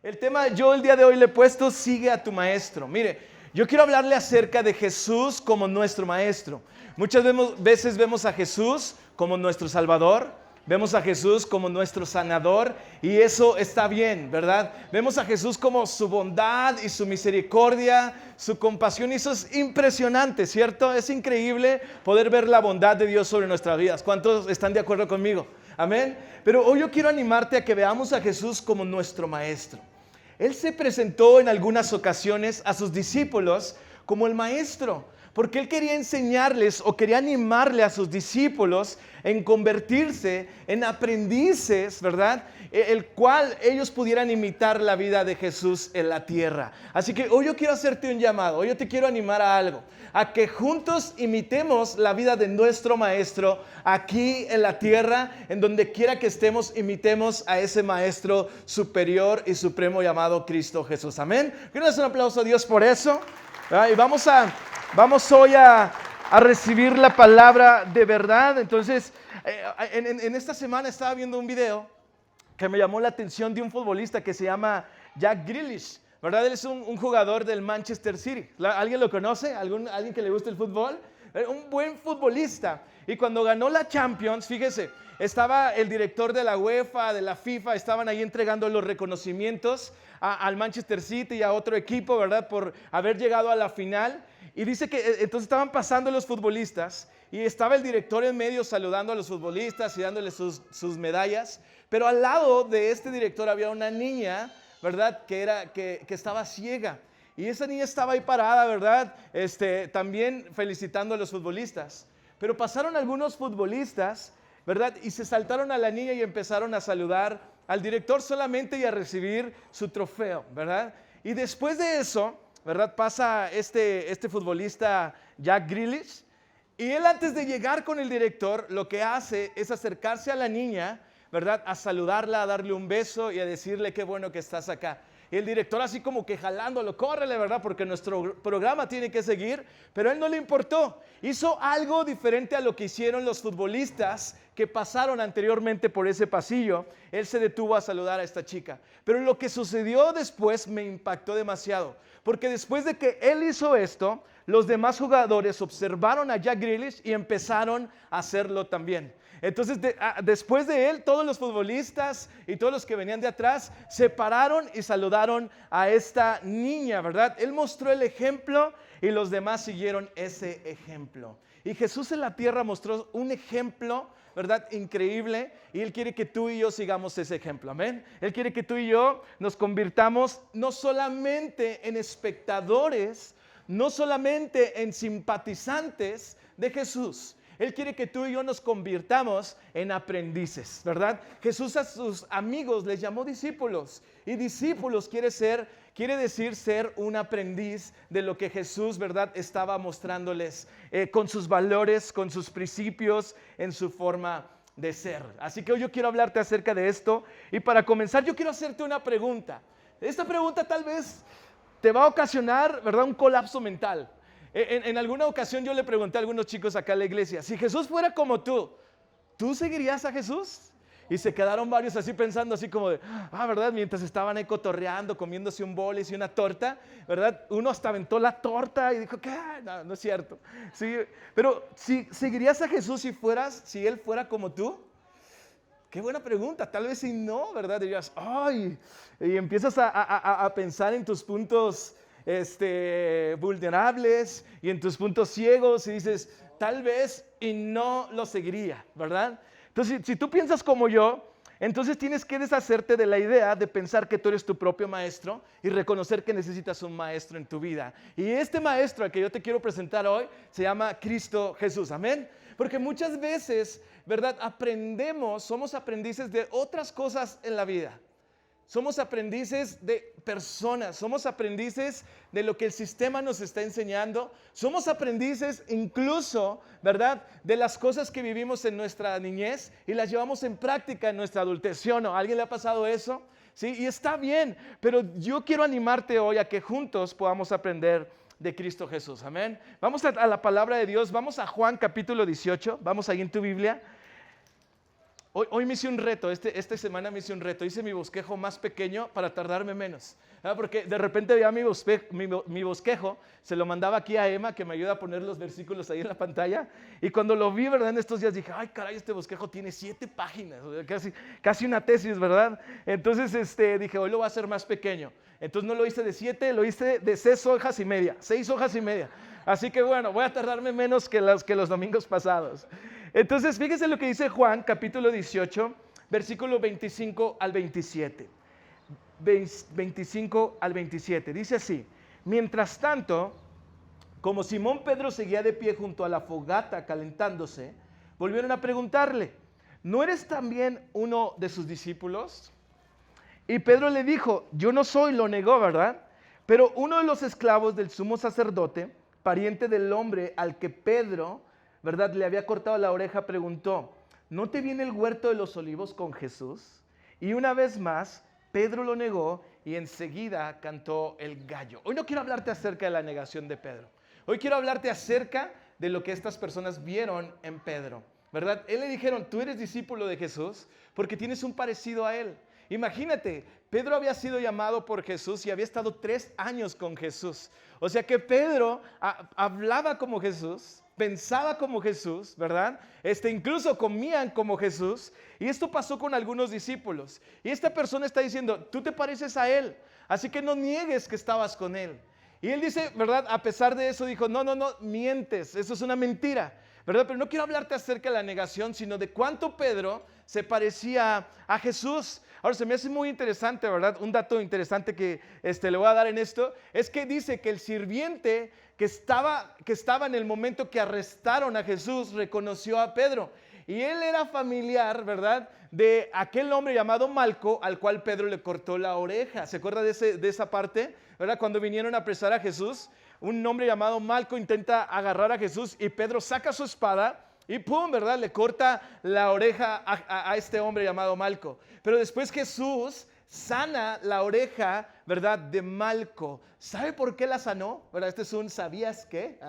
El tema yo el día de hoy le he puesto, sigue a tu maestro. Mire, yo quiero hablarle acerca de Jesús como nuestro maestro. Muchas veces vemos a Jesús como nuestro Salvador, vemos a Jesús como nuestro sanador y eso está bien, ¿verdad? Vemos a Jesús como su bondad y su misericordia, su compasión y eso es impresionante, ¿cierto? Es increíble poder ver la bondad de Dios sobre nuestras vidas. ¿Cuántos están de acuerdo conmigo? Amén. Pero hoy yo quiero animarte a que veamos a Jesús como nuestro maestro. Él se presentó en algunas ocasiones a sus discípulos como el maestro, porque él quería enseñarles o quería animarle a sus discípulos en convertirse en aprendices, ¿verdad? El cual ellos pudieran imitar la vida de Jesús en la tierra. Así que hoy yo quiero hacerte un llamado, hoy yo te quiero animar a algo, a que juntos imitemos la vida de nuestro maestro aquí en la tierra, en donde quiera que estemos, imitemos a ese maestro superior y supremo llamado Cristo Jesús. Amén. Quiero hacer un aplauso a Dios por eso. Y vamos hoy a recibir la palabra de verdad. Entonces, en esta semana estaba viendo un video que me llamó la atención de un futbolista que se llama Jack Grealish, ¿verdad? Él es un jugador del Manchester City. ¿Alguien lo conoce? ¿Alguien que le guste el fútbol? Un buen futbolista. Y cuando ganó la Champions, fíjese, estaba el director de la UEFA, de la FIFA, estaban ahí entregando los reconocimientos al Manchester City y a otro equipo, ¿verdad? Por haber llegado a la final. Y dice que entonces estaban pasando los futbolistas y estaba el director en medio saludando a los futbolistas y dándoles sus medallas. Pero al lado de este director había una niña, ¿verdad? Que estaba ciega. Y esa niña estaba ahí parada, ¿verdad? También felicitando a los futbolistas. Pero pasaron algunos futbolistas, ¿verdad? Y se saltaron a la niña y empezaron a saludar al director solamente y a recibir su trofeo, ¿verdad? Y después de eso, ¿verdad? Pasa este futbolista Jack Grealish. Y él antes de llegar con el director, lo que hace es acercarse a la niña, ¿verdad? A saludarla, a darle un beso y a decirle qué bueno que estás acá. Y el director así como que jalándolo, córrele, ¿verdad? Porque nuestro programa tiene que seguir, pero a él no le importó. Hizo algo diferente a lo que hicieron los futbolistas que pasaron anteriormente por ese pasillo. Él se detuvo a saludar a esta chica. Pero lo que sucedió después me impactó demasiado, porque después de que él hizo esto, los demás jugadores observaron a Jack Grealish y empezaron a hacerlo también. Entonces, después de él, todos los futbolistas y todos los que venían de atrás se pararon y saludaron a esta niña, ¿verdad? Él mostró el ejemplo y los demás siguieron ese ejemplo. Y Jesús en la tierra mostró un ejemplo, ¿verdad? Increíble. Y Él quiere que tú y yo sigamos ese ejemplo, amén. Él quiere que tú y yo nos convirtamos no solamente en espectadores, no solamente en simpatizantes de Jesús. Él quiere que tú y yo nos convirtamos en aprendices, ¿verdad? Jesús a sus amigos les llamó discípulos. Y discípulos quiere decir ser un aprendiz de lo que Jesús, ¿verdad? Estaba mostrándoles con sus valores, con sus principios, en su forma de ser. Así que hoy yo quiero hablarte acerca de esto. Y para comenzar yo quiero hacerte una pregunta. Esta pregunta tal vez te va a ocasionar, ¿verdad? Un colapso mental. En alguna ocasión yo le pregunté a algunos chicos acá en la iglesia, si Jesús fuera como ¿tú seguirías a Jesús? Y se quedaron varios así pensando así como de, ¿verdad? Mientras estaban ahí cotorreando, comiéndose un bolis y una torta, ¿verdad? Uno hasta aventó la torta y dijo, ¿qué? No es cierto. Sí, pero si seguirías a Jesús si Él fuera como tú. Qué buena pregunta, tal vez si no, ¿verdad? Dirías, y empiezas a pensar en tus puntos vulnerables y en tus puntos ciegos y dices, tal vez y no lo seguiría, ¿verdad? Entonces, si tú piensas como yo, entonces tienes que deshacerte de la idea de pensar que tú eres tu propio maestro y reconocer que necesitas un maestro en tu vida. Y este maestro al que yo te quiero presentar hoy se llama Cristo Jesús, amén. Porque muchas veces, ¿verdad? Somos aprendices de otras cosas en la vida. Somos aprendices de personas, somos aprendices de lo que el sistema nos está enseñando, somos aprendices incluso, ¿verdad? De las cosas que vivimos en nuestra niñez y las llevamos en práctica en nuestra adultez, ¿sí o no? ¿A alguien le ha pasado eso? Sí, y está bien, pero yo quiero animarte hoy a que juntos podamos aprender de Cristo Jesús, amén. Vamos a la palabra de Dios, vamos a Juan capítulo 18, vamos ahí en tu Biblia. Hoy me hice un reto, esta semana me hice un reto, hice mi bosquejo más pequeño para tardarme menos. Porque de repente veía mi bosquejo, se lo mandaba aquí a Emma, que me ayuda a poner los versículos ahí en la pantalla, y cuando lo vi, ¿verdad? En estos días dije, ay caray, este bosquejo tiene 7 páginas, o sea, casi una tesis, ¿verdad? Entonces dije, hoy lo voy a hacer más pequeño. Entonces no lo hice de 7, lo hice de 6 hojas y media, 6 hojas y media. Así que bueno, voy a tardarme menos que los domingos pasados. Entonces, fíjense lo que dice Juan, capítulo 18, versículo 25 al 27. 25 al 27. Dice así: mientras tanto, como Simón Pedro seguía de pie junto a la fogata calentándose, volvieron a preguntarle, ¿no eres también uno de sus discípulos? Y Pedro le dijo, yo no soy, lo negó, ¿verdad? Pero uno de los esclavos del sumo sacerdote, pariente del hombre al que Pedro, ¿verdad?, le había cortado la oreja, preguntó, ¿no te viene el huerto de los olivos con Jesús? Y una vez más, Pedro lo negó y enseguida cantó el gallo. Hoy no quiero hablarte acerca de la negación de Pedro. Hoy quiero hablarte acerca de lo que estas personas vieron en Pedro, ¿verdad? Él le dijeron, tú eres discípulo de Jesús porque tienes un parecido a él. Imagínate, Pedro había sido llamado por Jesús y había estado 3 años con Jesús. O sea que Pedro hablaba como Jesús, pensaba como Jesús, ¿verdad? Incluso comían como Jesús. Y esto pasó con algunos discípulos. Y esta persona está diciendo, tú te pareces a él, así que no niegues que estabas con él. Y él dice, ¿verdad? A pesar de eso dijo, no, mientes, eso es una mentira, ¿verdad? Pero no quiero hablarte acerca de la negación, sino de cuánto Pedro se parecía a Jesús. Ahora, se me hace muy interesante, ¿verdad? Un dato interesante que le voy a dar en esto, es que dice que el sirviente que estaba en el momento que arrestaron a Jesús, reconoció a Pedro. Y él era familiar, ¿verdad?, de aquel hombre llamado Malco, al cual Pedro le cortó la oreja. ¿Se acuerda de esa parte? ¿Verdad? Cuando vinieron a apresar a Jesús, un hombre llamado Malco intenta agarrar a Jesús y Pedro saca su espada y ¡pum!, ¿verdad?, le corta la oreja a este hombre llamado Malco. Pero después Jesús sana la oreja, ¿verdad?, de Malco. ¿Sabe por qué la sanó? ¿Verdad? Este es un ¿sabías qué?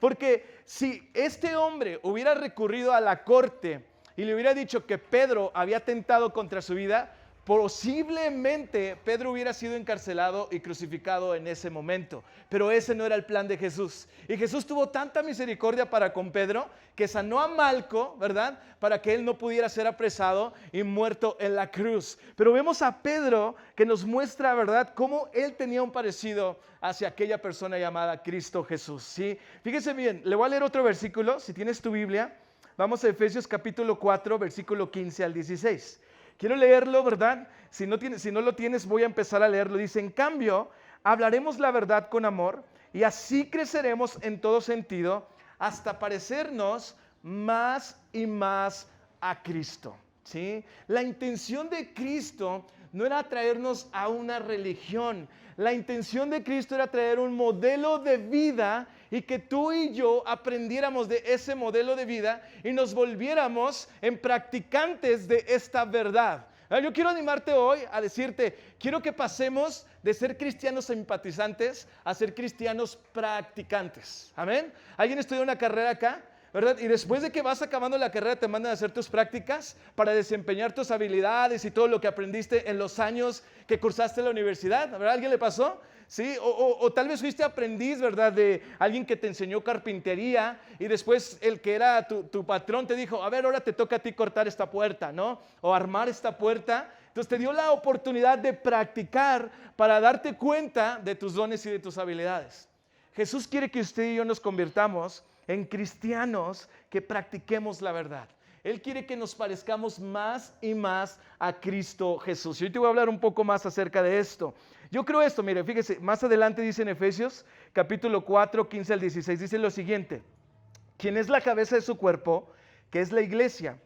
Porque si este hombre hubiera recurrido a la corte y le hubiera dicho que Pedro había atentado contra su vida, posiblemente Pedro hubiera sido encarcelado y crucificado en ese momento. Pero ese no era el plan de Jesús. Y Jesús tuvo tanta misericordia para con Pedro que sanó a Malco, ¿verdad?, para que él no pudiera ser apresado y muerto en la cruz. Pero vemos a Pedro que nos muestra, ¿verdad?, cómo él tenía un parecido hacia aquella persona llamada Cristo Jesús, ¿sí? Fíjese bien, le voy a leer otro versículo, si tienes tu Biblia. Vamos a Efesios capítulo 4, versículo 15 al 16. Quiero leerlo, ¿verdad? Si no lo tienes, voy a empezar a leerlo. Dice, en cambio, hablaremos la verdad con amor y así creceremos en todo sentido hasta parecernos más y más a Cristo, ¿sí? La intención de Cristo no era traernos a una religión. La intención de Cristo era traer un modelo de vida y que tú y yo aprendiéramos de ese modelo de vida y nos volviéramos en practicantes de esta verdad. Yo quiero animarte hoy a decirte, quiero que pasemos de ser cristianos simpatizantes a ser cristianos practicantes. ¿Amén? ¿Alguien estudia una carrera acá? ¿Verdad? Y después de que vas acabando la carrera te mandan a hacer tus prácticas para desempeñar tus habilidades y todo lo que aprendiste en los años que cursaste en la universidad. ¿Verdad? ¿Alguien le pasó? ¿Sí? O tal vez fuiste aprendiz, ¿verdad?, de alguien que te enseñó carpintería y después el que era tu patrón te dijo, a ver, ahora te toca a ti cortar esta puerta, ¿no? O armar esta puerta. Entonces te dio la oportunidad de practicar para darte cuenta de tus dones y de tus habilidades. Jesús quiere que usted y yo nos convirtamos en cristianos que practiquemos la verdad. Él quiere que nos parezcamos más y más a Cristo Jesús. Y hoy te voy a hablar un poco más acerca de esto. Yo creo esto, mire, fíjese, más adelante dice en Efesios, capítulo 4, 15 al 16, dice lo siguiente. Quien es la cabeza de su cuerpo, que es la iglesia.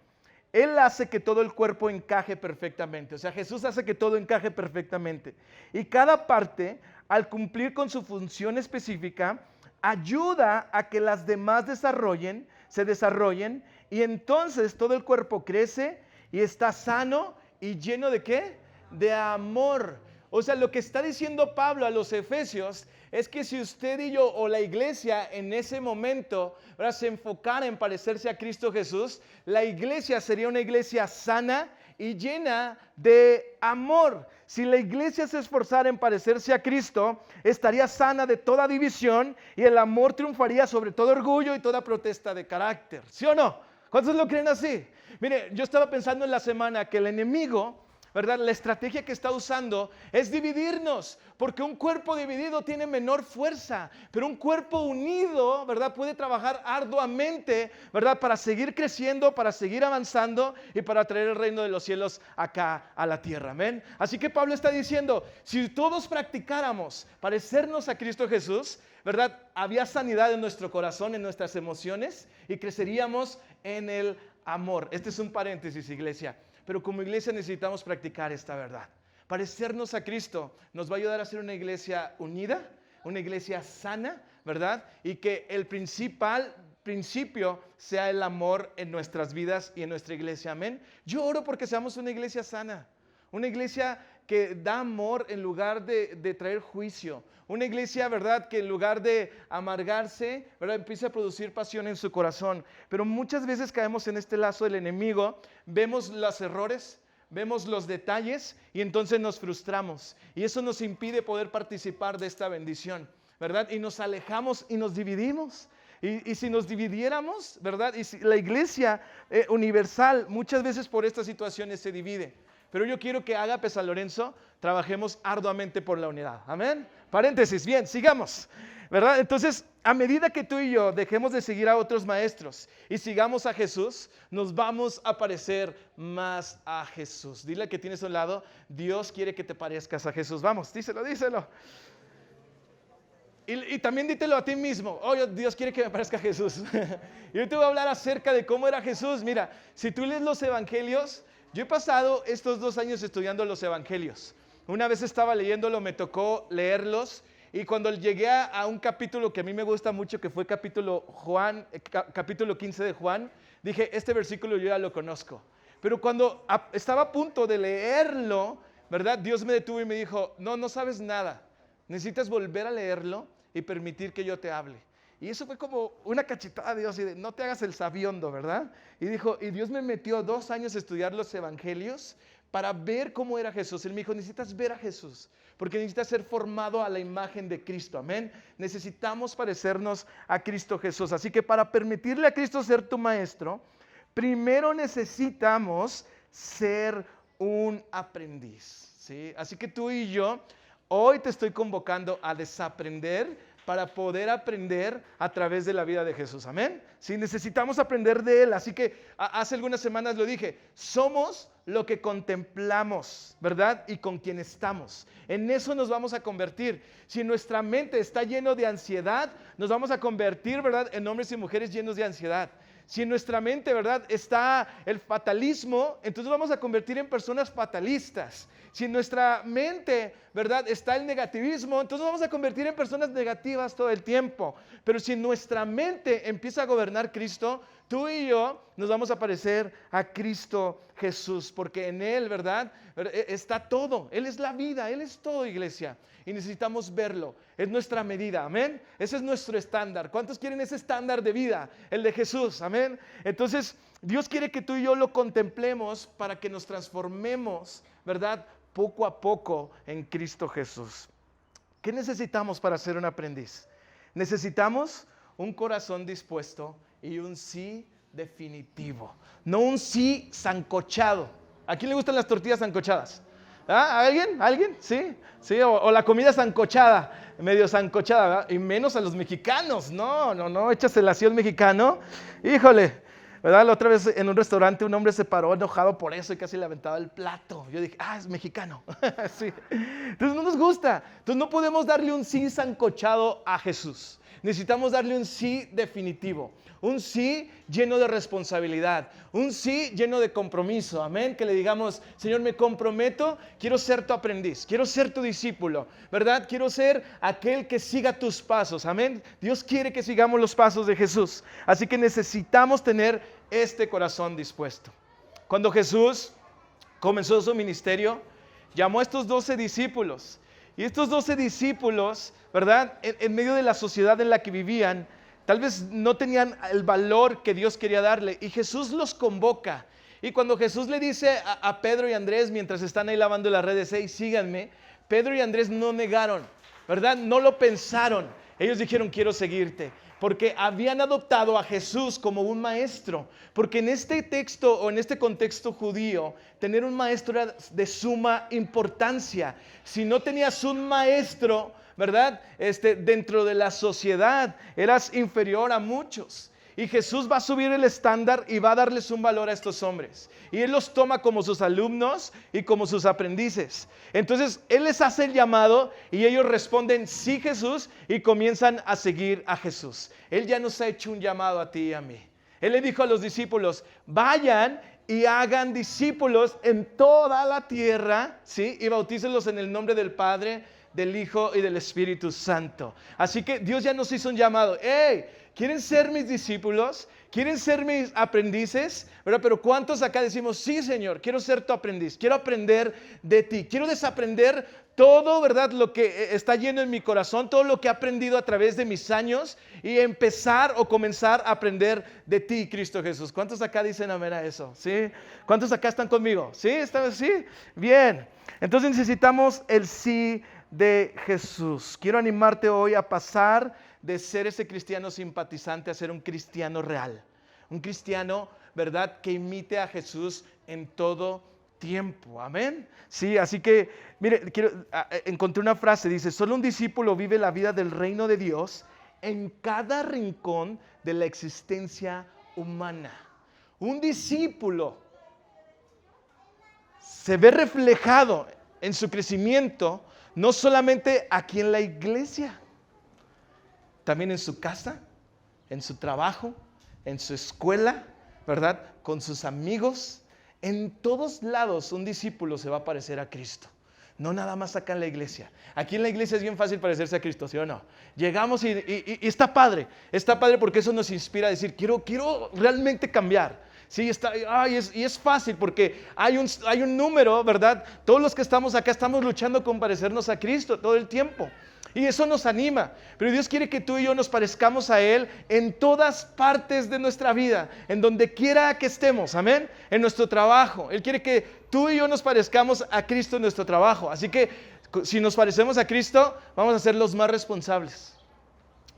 Él hace que todo el cuerpo encaje perfectamente. O sea, Jesús hace que todo encaje perfectamente. Y cada parte, al cumplir con su función específica, ayuda a que las demás se desarrollen y entonces todo el cuerpo crece y está sano y lleno ¿de qué? De amor. O sea, lo que está diciendo Pablo a los efesios es que si usted y yo o la iglesia en ese momento, ¿verdad?, se enfocara en parecerse a Cristo Jesús, la iglesia sería una iglesia sana y llena de amor. Si la iglesia se esforzara en parecerse a Cristo, estaría sana de toda división y el amor triunfaría sobre todo orgullo y toda protesta de carácter. ¿Sí o no? ¿Cuántos lo creen así? Mire, yo estaba pensando en la semana que el enemigo, ¿verdad?, la estrategia que está usando es dividirnos, porque un cuerpo dividido tiene menor fuerza, pero un cuerpo unido, ¿verdad?, puede trabajar arduamente, ¿verdad?, para seguir creciendo, para seguir avanzando y para traer el reino de los cielos acá a la tierra. Amén. Así que Pablo está diciendo, si todos practicáramos parecernos a Cristo Jesús, ¿verdad?, había sanidad en nuestro corazón, en nuestras emociones y creceríamos en el amor. Este es un paréntesis, iglesia. Pero como iglesia necesitamos practicar esta verdad. Parecernos a Cristo nos va a ayudar a ser una iglesia unida, una iglesia sana, ¿verdad? Y que el principal principio sea el amor en nuestras vidas y en nuestra iglesia. Amén. Yo oro porque seamos una iglesia sana, una iglesia que da amor en lugar de traer juicio. Una iglesia, ¿verdad?, que en lugar de amargarse, ¿verdad?, empieza a producir pasión en su corazón. Pero muchas veces caemos en este lazo del enemigo, vemos los errores, vemos los detalles y entonces nos frustramos. Y eso nos impide poder participar de esta bendición, ¿verdad? Y nos alejamos y nos dividimos. Y si nos dividiéramos, ¿verdad? Y si la iglesia universal muchas veces por estas situaciones se divide. Pero yo quiero que Ágape San Lorenzo trabajemos arduamente por la unidad. Amén. Paréntesis, bien, sigamos, ¿verdad? Entonces, a medida que tú y yo dejemos de seguir a otros maestros y sigamos a Jesús, nos vamos a parecer más a Jesús. Dile al que tienes a un lado, Dios quiere que te parezcas a Jesús. Vamos, díselo, díselo. Y también dítelo a ti mismo. Oh, Dios quiere que me parezca a Jesús. Y yo te voy a hablar acerca de cómo era Jesús. Mira, si tú lees los evangelios, yo he pasado estos 2 años estudiando los evangelios. Una vez estaba leyéndolo, me tocó leerlos. Y cuando llegué a un capítulo que a mí me gusta mucho, que fue capítulo 15 de Juan, dije, este versículo yo ya lo conozco. Pero cuando estaba a punto de leerlo, ¿verdad?, Dios me detuvo y me dijo, no sabes nada. Necesitas volver a leerlo y permitir que yo te hable. Y eso fue como una cachetada a Dios y de, no te hagas el sabiondo, ¿verdad? Y Dios me metió 2 años a estudiar los evangelios para ver cómo era Jesús. Él me dijo, necesitas ver a Jesús, porque necesitas ser formado a la imagen de Cristo, amén. Necesitamos parecernos a Cristo Jesús. Así que para permitirle a Cristo ser tu maestro, primero necesitamos ser un aprendiz, ¿sí? Así que tú y yo, hoy te estoy convocando a desaprender para poder aprender a través de la vida de Jesús, amén. Sí, necesitamos aprender de Él, así que hace algunas semanas lo dije, somos lo que contemplamos, ¿verdad? Y con quien estamos. En eso nos vamos a convertir. Si nuestra mente está lleno de ansiedad, nos vamos a convertir, ¿verdad?, en hombres y mujeres llenos de ansiedad. Si en nuestra mente, ¿verdad?, está el fatalismo, entonces vamos a convertir en personas fatalistas. Si en nuestra mente, ¿verdad?, está el negativismo, entonces vamos a convertir en personas negativas todo el tiempo. Pero si en nuestra mente empieza a gobernar Cristo, tú y yo nos vamos a parecer a Cristo Jesús, porque en Él, ¿verdad?, está todo. Él es la vida, Él es todo, iglesia. Y necesitamos verlo. Es nuestra medida, amén. Ese es nuestro estándar. ¿Cuántos quieren ese estándar de vida? El de Jesús, amén. Entonces, Dios quiere que tú y yo lo contemplemos para que nos transformemos, ¿verdad?, poco a poco en Cristo Jesús. ¿Qué necesitamos para ser un aprendiz? Necesitamos un corazón dispuesto y un sí definitivo, no un sí sancochado. ¿A quién le gustan las tortillas sancochadas? ¿Ah? ¿Alguien? ¿Sí? ¿Sí? O la comida sancochada, medio sancochada, ¿verdad? Y menos a los mexicanos. No, échasela así al mexicano. Híjole, ¿verdad? La otra vez en un restaurante un hombre se paró enojado por eso y casi le aventaba el plato. Yo dije, es mexicano. Sí. Entonces no nos gusta. Entonces no podemos darle un sí sancochado a Jesús. Necesitamos darle un sí definitivo, un sí lleno de responsabilidad, un sí lleno de compromiso, amén, que le digamos, Señor, me comprometo, quiero ser tu aprendiz, quiero ser tu discípulo, ¿verdad? Quiero ser aquel que siga tus pasos, amén. Dios quiere que sigamos los pasos de Jesús, así que necesitamos tener este corazón dispuesto. Cuando Jesús comenzó su ministerio, llamó a estos 12 discípulos. Y estos 12 discípulos, ¿verdad? En medio de la sociedad en la que vivían, tal vez no tenían el valor que Dios quería darle. Y Jesús los convoca. Y cuando Jesús le dice a Pedro y Andrés, mientras están ahí lavando las redes, hey, síganme, Pedro y Andrés no negaron, ¿verdad? No lo pensaron. Ellos dijeron, quiero seguirte. Porque habían adoptado a Jesús como un maestro. Porque en este texto o en este contexto judío, tener un maestro era de suma importancia. Si no tenías un maestro, ¿verdad? Dentro de la sociedad, eras inferior a muchos. Y Jesús va a subir el estándar y va a darles un valor a estos hombres. Y Él los toma como sus alumnos y como sus aprendices. Entonces, Él les hace el llamado y ellos responden, sí, Jesús, y comienzan a seguir a Jesús. Él ya nos ha hecho un llamado a ti y a mí. Él le dijo a los discípulos, vayan y hagan discípulos en toda la tierra, ¿sí? Y bautícenlos en el nombre del Padre, del Hijo y del Espíritu Santo. Así que Dios ya nos hizo un llamado. ¡Hey! ¿Quieren ser mis discípulos? ¿Quieren ser mis aprendices? ¿Verdad? Pero ¿cuántos acá decimos, sí, Señor, quiero ser tu aprendiz, quiero aprender de ti, quiero desaprender todo, ¿verdad? Lo que está lleno en mi corazón, todo lo que he aprendido a través de mis años y empezar o comenzar a aprender de ti, Cristo Jesús. ¿Cuántos acá dicen amén a eso? ¿Sí? ¿Cuántos acá están conmigo? ¿Sí? ¿Sí? Bien. Entonces necesitamos el sí de Jesús. Quiero animarte hoy a pasar de ser ese cristiano simpatizante a ser un cristiano real. Un cristiano, ¿verdad?, que imite a Jesús en todo tiempo. Amén. Sí, así que, mire, encontré una frase, dice, solo un discípulo vive la vida del reino de Dios en cada rincón de la existencia humana. Un discípulo se ve reflejado en su crecimiento, no solamente aquí en la iglesia, también en su casa, en su trabajo, en su escuela, ¿verdad? Con sus amigos. En todos lados un discípulo se va a parecer a Cristo. No nada más acá en la iglesia. Aquí en la iglesia es bien fácil parecerse a Cristo, ¿sí o no? Llegamos y está padre porque eso nos inspira a decir, quiero realmente cambiar. Sí, y es fácil porque hay un número, ¿verdad? Todos los que estamos acá estamos luchando con parecernos a Cristo todo el tiempo. Y eso nos anima, pero Dios quiere que tú y yo nos parezcamos a Él en todas partes de nuestra vida, en donde quiera que estemos, amén, en nuestro trabajo. Él quiere que tú y yo nos parezcamos a Cristo en nuestro trabajo. Así que si nos parecemos a Cristo, vamos a ser los más responsables,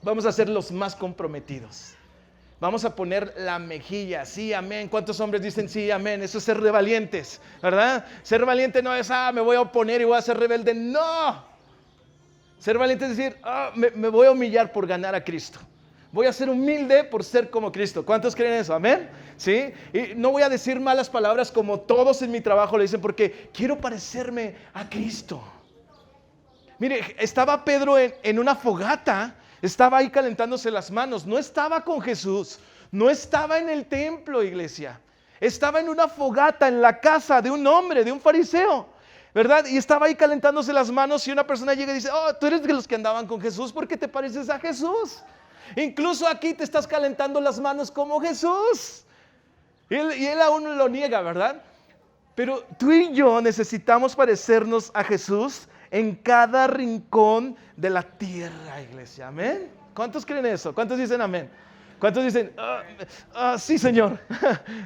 vamos a ser los más comprometidos. Vamos a poner la mejilla, sí, amén. ¿Cuántos hombres dicen sí, amén? Eso es ser de valientes, ¿verdad? Ser valiente no es, me voy a oponer y voy a ser rebelde, no. Ser valiente es decir, me voy a humillar por ganar a Cristo. Voy a ser humilde por ser como Cristo. ¿Cuántos creen eso? ¿Amén? ¿Sí? Y no voy a decir malas palabras como todos en mi trabajo le dicen porque quiero parecerme a Cristo. Mire, estaba Pedro en una fogata, estaba ahí calentándose las manos. No estaba con Jesús, no estaba en el templo, iglesia. Estaba en una fogata en la casa de un hombre, de un fariseo. ¿Verdad? Y estaba ahí calentándose las manos y una persona llega y dice, tú eres de los que andaban con Jesús porque te pareces a Jesús. Incluso aquí te estás calentando las manos como Jesús. Y él aún lo niega, ¿verdad? Pero tú y yo necesitamos parecernos a Jesús en cada rincón de la tierra, iglesia. ¿Amén? ¿Cuántos creen eso? ¿Cuántos dicen amén? ¿Cuántos dicen, sí, Señor?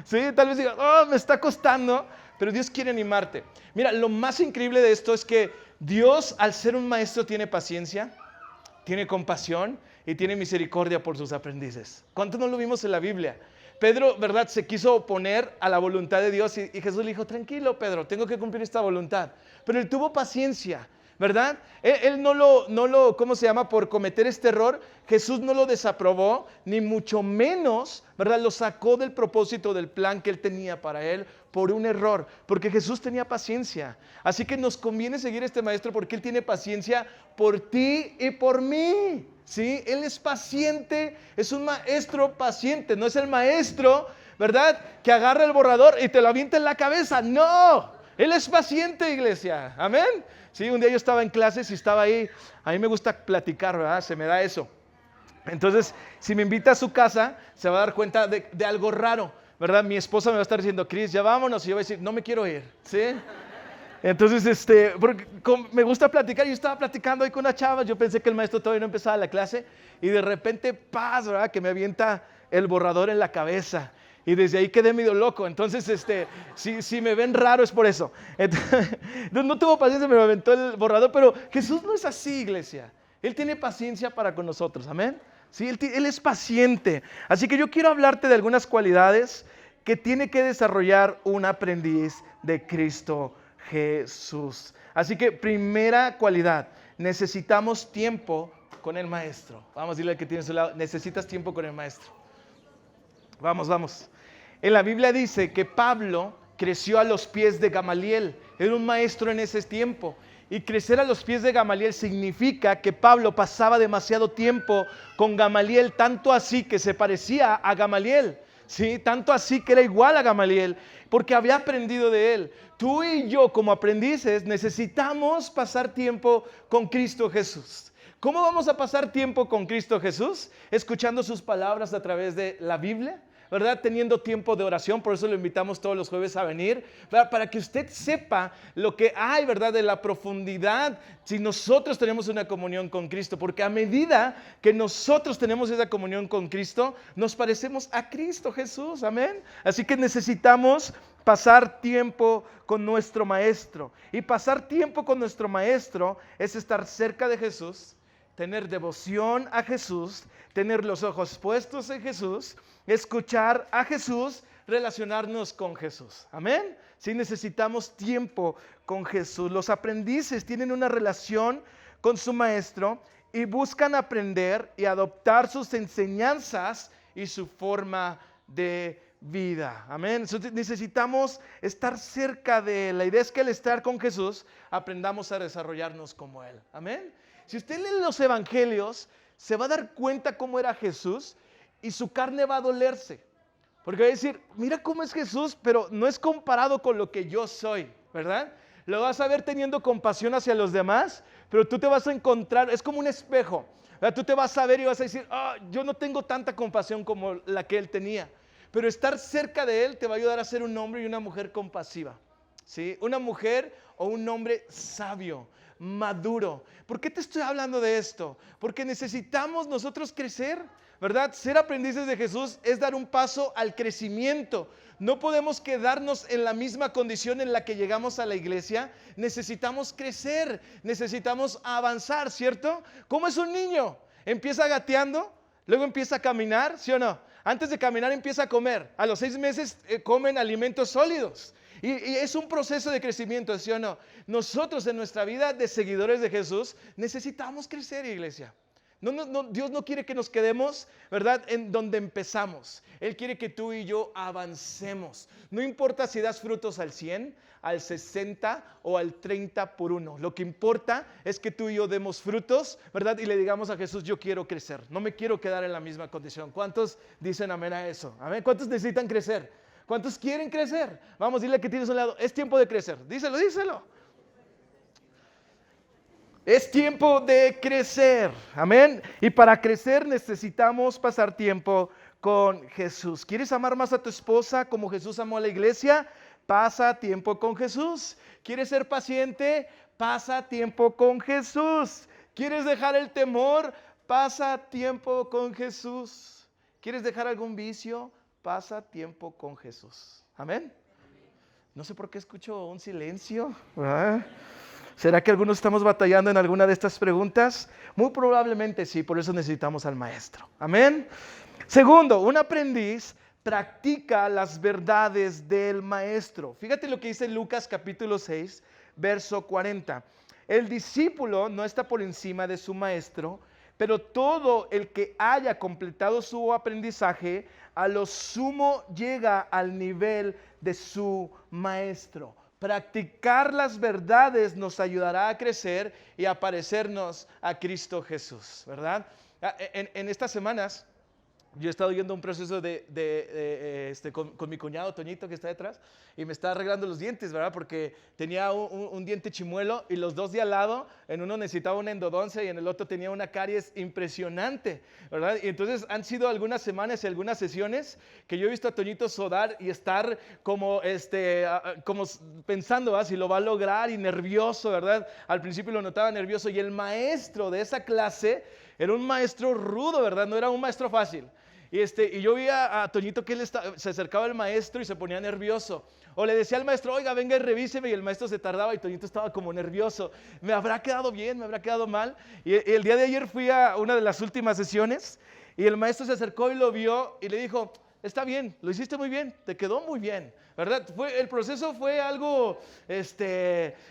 Sí, tal vez digan, me está costando. Pero Dios quiere animarte. Mira, lo más increíble de esto es que Dios, al ser un maestro, tiene paciencia, tiene compasión y tiene misericordia por sus aprendices. ¿Cuánto no lo vimos en la Biblia? Pedro, ¿verdad?, se quiso oponer a la voluntad de Dios y Jesús le dijo, tranquilo, Pedro, tengo que cumplir esta voluntad. Pero él tuvo paciencia, ¿verdad? Él no lo, ¿cómo se llama? Por cometer este error, Jesús no lo desaprobó, ni mucho menos, ¿verdad? Lo sacó del propósito, del plan que él tenía para él por un error, porque Jesús tenía paciencia. Así que nos conviene seguir a este maestro porque él tiene paciencia por ti y por mí. ¿Sí? Él es paciente, es un maestro paciente, no es el maestro, ¿verdad?, que agarra el borrador y te lo avienta en la cabeza. No, él es paciente, iglesia. Amén. Sí, un día yo estaba en clases y estaba ahí. A mí me gusta platicar, ¿verdad? Se me da eso. Entonces, si me invita a su casa, se va a dar cuenta de algo raro, ¿verdad? Mi esposa me va a estar diciendo, Cris, ya vámonos. Y yo voy a decir, no me quiero ir, ¿sí? Entonces, porque me gusta platicar, yo estaba platicando ahí con una chava, yo pensé que el maestro todavía no empezaba la clase y de repente, paz, ¿verdad? Que me avienta el borrador en la cabeza y desde ahí quedé medio loco. Entonces, si me ven raro es por eso. Entonces, no tuvo paciencia, me aventó el borrador, pero Jesús no es así, iglesia. Él tiene paciencia para con nosotros, amén. Sí, él es paciente. Así que yo quiero hablarte de algunas cualidades que tiene que desarrollar un aprendiz de Cristo Jesús. Así que primera cualidad, necesitamos tiempo con el maestro. Vamos a decirle al que tiene a su lado, necesitas tiempo con el maestro. Vamos. En la Biblia dice que Pablo creció a los pies de Gamaliel. Era un maestro en ese tiempo. Y crecer a los pies de Gamaliel significa que Pablo pasaba demasiado tiempo con Gamaliel, tanto así que se parecía a Gamaliel. ¿Sí? Tanto así que era igual a Gamaliel, porque había aprendido de él. Tú y yo como aprendices necesitamos pasar tiempo con Cristo Jesús. ¿Cómo vamos a pasar tiempo con Cristo Jesús? Escuchando sus palabras a través de la Biblia, ¿verdad? Teniendo tiempo de oración, por eso lo invitamos todos los jueves a venir, ¿verdad? Para que usted sepa lo que hay, ¿verdad? De la profundidad, si nosotros tenemos una comunión con Cristo, porque a medida que nosotros tenemos esa comunión con Cristo, nos parecemos a Cristo Jesús, amén. Así que necesitamos pasar tiempo con nuestro Maestro, y pasar tiempo con nuestro Maestro es estar cerca de Jesús, tener devoción a Jesús, tener los ojos puestos en Jesús, escuchar a Jesús, relacionarnos con Jesús. Amén. Sí, necesitamos tiempo con Jesús. Los aprendices tienen una relación con su maestro y buscan aprender y adoptar sus enseñanzas y su forma de vida. Amén. Entonces, necesitamos estar cerca de él. La idea es que al estar con Jesús aprendamos a desarrollarnos como él. Amén. Si usted lee los evangelios, se va a dar cuenta cómo era Jesús y su carne va a dolerse. Porque va a decir, mira cómo es Jesús, pero no es comparado con lo que yo soy, ¿verdad? Lo vas a ver teniendo compasión hacia los demás, pero tú te vas a encontrar, es como un espejo, ¿verdad? Tú te vas a ver y vas a decir, yo no tengo tanta compasión como la que él tenía. Pero estar cerca de él te va a ayudar a ser un hombre y una mujer compasiva, ¿sí? Una mujer o un hombre sabio, maduro. ¿Por qué te estoy hablando de esto? Porque necesitamos nosotros crecer, ¿verdad? Ser aprendices de Jesús es dar un paso al crecimiento. No podemos quedarnos en la misma condición en la que llegamos a la iglesia. Necesitamos crecer, necesitamos avanzar, ¿cierto? ¿Cómo es un niño? Empieza gateando, luego empieza a caminar, ¿sí o no? Antes de caminar empieza a comer. A los 6 meses comen alimentos sólidos. Y es un proceso de crecimiento, ¿sí o no? Nosotros en nuestra vida de seguidores de Jesús necesitamos crecer, iglesia. Dios no quiere que nos quedemos, ¿verdad?, en donde empezamos. Él quiere que tú y yo avancemos. No importa si das frutos al 100, al 60 o al 30 por uno. Lo que importa es que tú y yo demos frutos, ¿verdad? Y le digamos a Jesús, yo quiero crecer. No me quiero quedar en la misma condición. ¿Cuántos dicen amén a eso? ¿Amén? ¿Cuántos necesitan crecer? ¿Cuántos quieren crecer? Vamos, dile que tienes a un lado, es tiempo de crecer. Díselo. Es tiempo de crecer, amén. Y para crecer necesitamos pasar tiempo con Jesús. ¿Quieres amar más a tu esposa como Jesús amó a la iglesia? Pasa tiempo con Jesús. ¿Quieres ser paciente? Pasa tiempo con Jesús. ¿Quieres dejar el temor? Pasa tiempo con Jesús. ¿Quieres dejar algún vicio? Pasa tiempo con Jesús. Amén. No sé por qué escucho un silencio. ¿Será que algunos estamos batallando en alguna de estas preguntas? Muy probablemente sí, por eso necesitamos al maestro. Amén. Segundo, un aprendiz practica las verdades del maestro. Fíjate lo que dice Lucas capítulo 6, verso 40. El discípulo no está por encima de su maestro, pero todo el que haya completado su aprendizaje, a lo sumo llega al nivel de su maestro. Practicar las verdades nos ayudará a crecer y a parecernos a Cristo Jesús, ¿verdad? En estas semanas Yo he estado yendo un proceso con mi cuñado Toñito, que está detrás, y me está arreglando los dientes, ¿verdad? Porque tenía un diente chimuelo y los dos de al lado, en uno necesitaba una endodoncia y en el otro tenía una caries impresionante, ¿verdad? Y entonces han sido algunas semanas y algunas sesiones que yo he visto a Toñito sudar y estar como pensando, ¿verdad? Si lo va a lograr, y nervioso, ¿verdad? Al principio lo notaba nervioso, y el maestro de esa clase era un maestro rudo, ¿verdad? No era un maestro fácil. Y yo vi a Toñito que se acercaba al maestro y se ponía nervioso. O le decía al maestro, oiga, venga y revíseme, y el maestro se tardaba y Toñito estaba como nervioso. ¿Me habrá quedado bien? ¿Me habrá quedado mal? Y el día de ayer fui a una de las últimas sesiones y el maestro se acercó y lo vio y le dijo, está bien, lo hiciste muy bien, te quedó muy bien, ¿verdad? El proceso fue algo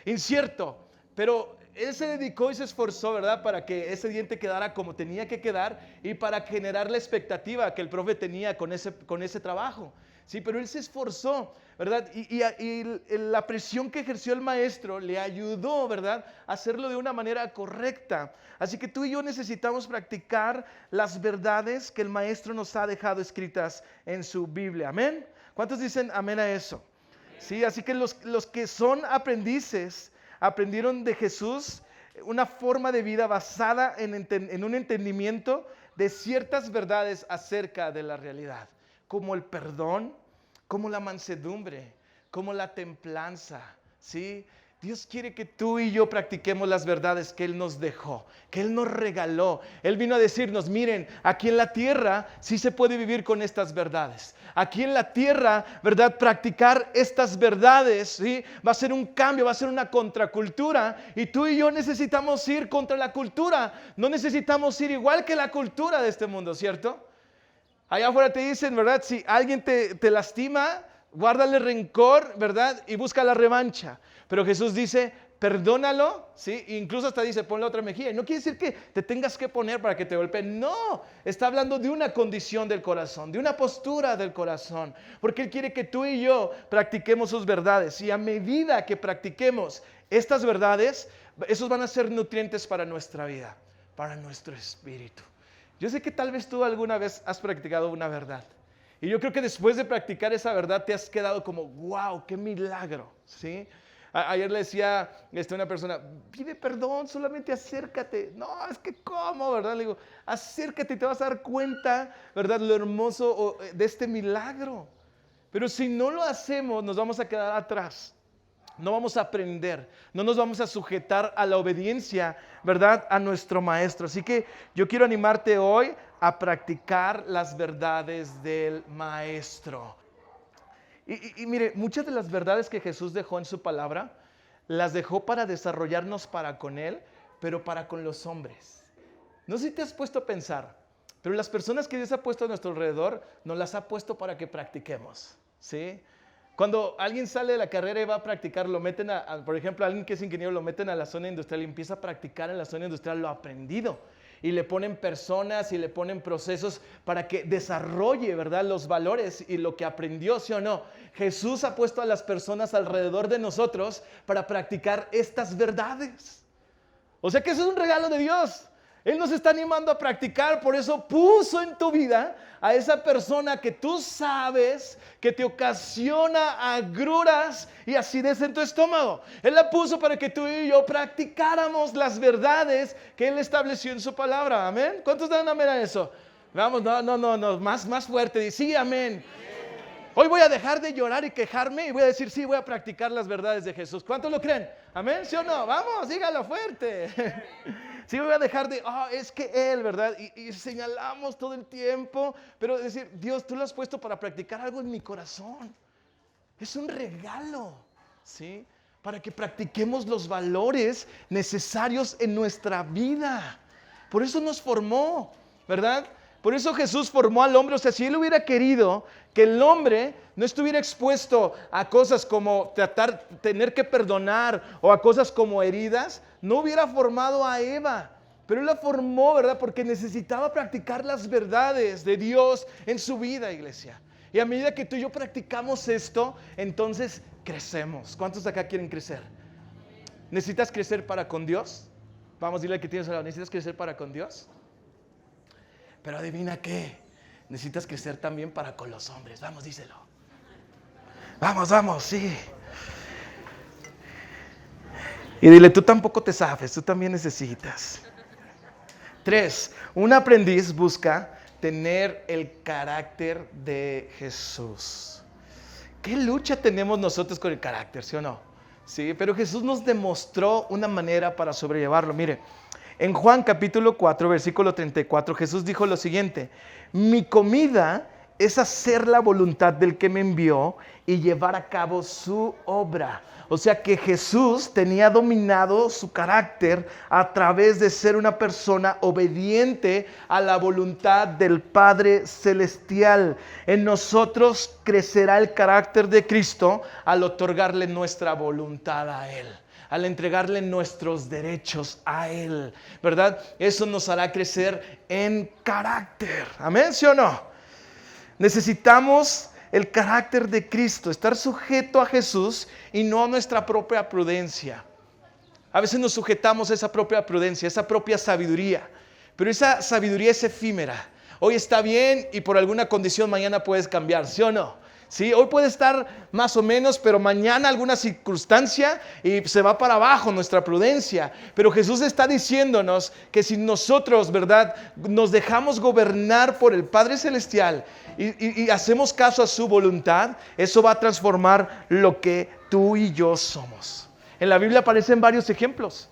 incierto, pero él se dedicó y se esforzó, ¿verdad? Para que ese diente quedara como tenía que quedar y para generar la expectativa que el profe tenía con ese trabajo. Sí, pero él se esforzó, ¿verdad? Y la presión que ejerció el maestro le ayudó, ¿verdad? A hacerlo de una manera correcta. Así que tú y yo necesitamos practicar las verdades que el maestro nos ha dejado escritas en su Biblia. ¿Amén? ¿Cuántos dicen amén a eso? Sí, así que los que son aprendices aprendieron de Jesús una forma de vida basada en un entendimiento de ciertas verdades acerca de la realidad, como el perdón, como la mansedumbre, como la templanza, ¿sí? Dios quiere que tú y yo practiquemos las verdades que Él nos dejó, que Él nos regaló. Él vino a decirnos, miren, aquí en la tierra sí se puede vivir con estas verdades. Aquí en la tierra, ¿verdad? Practicar estas verdades, ¿sí? Va a ser un cambio, va a ser una contracultura. Y tú y yo necesitamos ir contra la cultura. No necesitamos ir igual que la cultura de este mundo, ¿cierto? Allá afuera te dicen, ¿verdad? Si alguien te lastima, guárdale rencor, ¿verdad? Y busca la revancha. Pero Jesús dice, perdónalo, ¿sí? Incluso hasta dice, ponle otra mejilla. Y no quiere decir que te tengas que poner para que te golpeen. No, está hablando de una condición del corazón, de una postura del corazón. Porque Él quiere que tú y yo practiquemos sus verdades. Y a medida que practiquemos estas verdades, esos van a ser nutrientes para nuestra vida, para nuestro espíritu. Yo sé que tal vez tú alguna vez has practicado una verdad. Y yo creo que después de practicar esa verdad te has quedado como, wow, qué milagro, ¿sí? Ayer le decía a una persona, pide perdón, solamente acércate. No, es que ¿cómo, verdad? Le digo, acércate y te vas a dar cuenta, ¿verdad? Lo hermoso de este milagro. Pero si no lo hacemos, nos vamos a quedar atrás. No vamos a aprender, no nos vamos a sujetar a la obediencia, ¿verdad? A nuestro maestro. Así que yo quiero animarte hoy a practicar las verdades del maestro. Y mire, muchas de las verdades que Jesús dejó en su palabra, las dejó para desarrollarnos para con Él, pero para con los hombres. No sé si te has puesto a pensar, pero las personas que Dios ha puesto a nuestro alrededor, nos las ha puesto para que practiquemos, ¿sí? Cuando alguien sale de la carrera y va a practicar, lo meten por ejemplo, alguien que es ingeniero, lo meten a la zona industrial y empieza a practicar en la zona industrial lo aprendido. Y le ponen personas y le ponen procesos para que desarrolle, ¿verdad?, los valores y lo que aprendió, ¿sí o no? Jesús ha puesto a las personas alrededor de nosotros para practicar estas verdades. O sea que eso es un regalo de Dios. Él nos está animando a practicar, por eso puso en tu vida a esa persona que tú sabes que te ocasiona agruras y acidez en tu estómago. Él la puso para que tú y yo practicáramos las verdades que Él estableció en su palabra. Amén. ¿Cuántos dan amén a eso? Vamos, no, más fuerte. Sí, amén. Hoy voy a dejar de llorar y quejarme y voy a decir, sí, voy a practicar las verdades de Jesús. ¿Cuántos lo creen? ¿Amén? ¿Sí o no? Vamos, dígalo fuerte. Sí, voy a dejar de, es que Él, ¿verdad? Y señalamos todo el tiempo, pero decir, Dios, tú lo has puesto para practicar algo en mi corazón. Es un regalo, ¿sí? Para que practiquemos los valores necesarios en nuestra vida. Por eso nos formó, ¿verdad? Por eso Jesús formó al hombre. O sea, si Él hubiera querido que el hombre no estuviera expuesto a cosas como tener que perdonar o a cosas como heridas, no hubiera formado a Eva. Pero Él la formó, ¿verdad? Porque necesitaba practicar las verdades de Dios en su vida, iglesia. Y a medida que tú y yo practicamos esto, entonces crecemos. ¿Cuántos de acá quieren crecer? ¿Necesitas crecer para con Dios? Vamos, dile al que tienes al lado, ¿necesitas crecer para con Dios? Pero adivina qué, necesitas crecer también para con los hombres. Vamos, díselo. Vamos, sí. Y dile, tú tampoco te zafes, tú también necesitas. 3, un aprendiz busca tener el carácter de Jesús. ¿Qué lucha tenemos nosotros con el carácter, sí o no? Sí, pero Jesús nos demostró una manera para sobrellevarlo. Mire, en Juan capítulo 4, versículo 34, Jesús dijo lo siguiente: mi comida es hacer la voluntad del que me envió y llevar a cabo su obra. O sea que Jesús tenía dominado su carácter a través de ser una persona obediente a la voluntad del Padre Celestial. En nosotros crecerá el carácter de Cristo al otorgarle nuestra voluntad a Él, al entregarle nuestros derechos a Él, ¿verdad? Eso nos hará crecer en carácter. ¿Amén? ¿Sí o no? Necesitamos el carácter de Cristo, estar sujeto a Jesús y no a nuestra propia prudencia. A veces nos sujetamos a esa propia prudencia, esa propia sabiduría, pero esa sabiduría es efímera. Hoy está bien y por alguna condición mañana puedes cambiar, ¿sí o no? Sí, hoy puede estar más o menos, pero mañana alguna circunstancia y se va para abajo nuestra prudencia. Pero Jesús está diciéndonos que si nosotros, ¿verdad?, nos dejamos gobernar por el Padre Celestial y hacemos caso a su voluntad, eso va a transformar lo que tú y yo somos. En la Biblia aparecen varios ejemplos.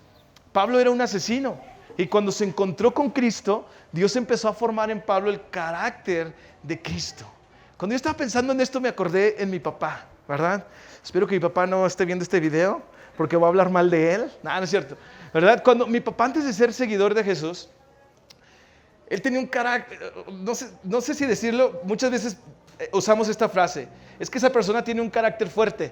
Pablo era un asesino y cuando se encontró con Cristo, Dios empezó a formar en Pablo el carácter de Cristo. Cuando yo estaba pensando en esto me acordé en mi papá, ¿verdad? Espero que mi papá no esté viendo este video porque voy a hablar mal de él. No es cierto, ¿verdad? Cuando mi papá, antes de ser seguidor de Jesús, él tenía un carácter, no sé si decirlo, muchas veces usamos esta frase, es que esa persona tiene un carácter fuerte,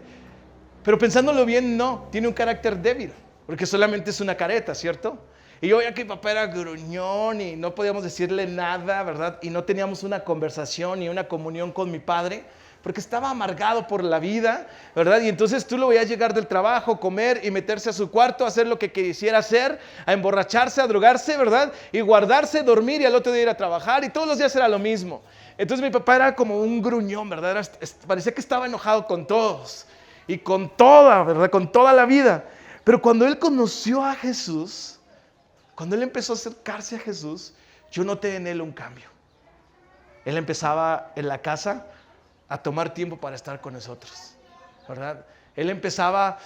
pero pensándolo bien, no, tiene un carácter débil, porque solamente es una careta, ¿cierto? Y yo veía que mi papá era gruñón y no podíamos decirle nada, ¿verdad? Y no teníamos una conversación ni una comunión con mi padre, porque estaba amargado por la vida, ¿verdad? Y entonces tú lo veías llegar del trabajo, comer y meterse a su cuarto, hacer lo que quisiera hacer, a emborracharse, a drogarse, ¿verdad? Y guardarse, dormir y al otro día ir a trabajar y todos los días era lo mismo. Entonces mi papá era como un gruñón, ¿verdad? Parecía que estaba enojado con todos y con toda, ¿verdad? Con toda la vida. Pero cuando él conoció a Jesús, cuando él empezó a acercarse a Jesús, yo noté en él un cambio. Él empezaba en la casa a tomar tiempo para estar con nosotros, ¿verdad? Él empezaba,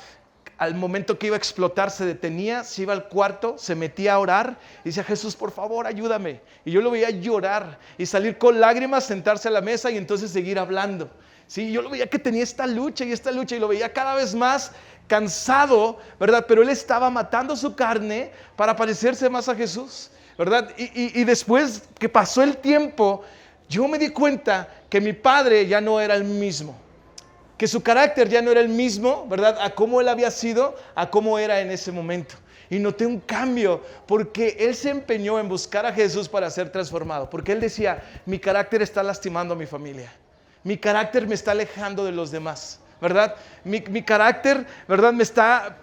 al momento que iba a explotar, se detenía, se iba al cuarto, se metía a orar y decía: Jesús, por favor, ayúdame. Y yo lo veía llorar y salir con lágrimas, sentarse a la mesa y entonces seguir hablando. Sí, yo lo veía que tenía esta lucha y lo veía cada vez más cansado, ¿verdad? Pero él estaba matando su carne para parecerse más a Jesús, ¿verdad? Y después que pasó el tiempo, yo me di cuenta que mi padre ya no era el mismo, que su carácter ya no era el mismo, ¿verdad? A cómo él había sido, a cómo era en ese momento. Y noté un cambio porque él se empeñó en buscar a Jesús para ser transformado, porque él decía: mi carácter está lastimando a mi familia, mi carácter me está alejando de los demás, ¿verdad? Mi carácter, ¿verdad?, me está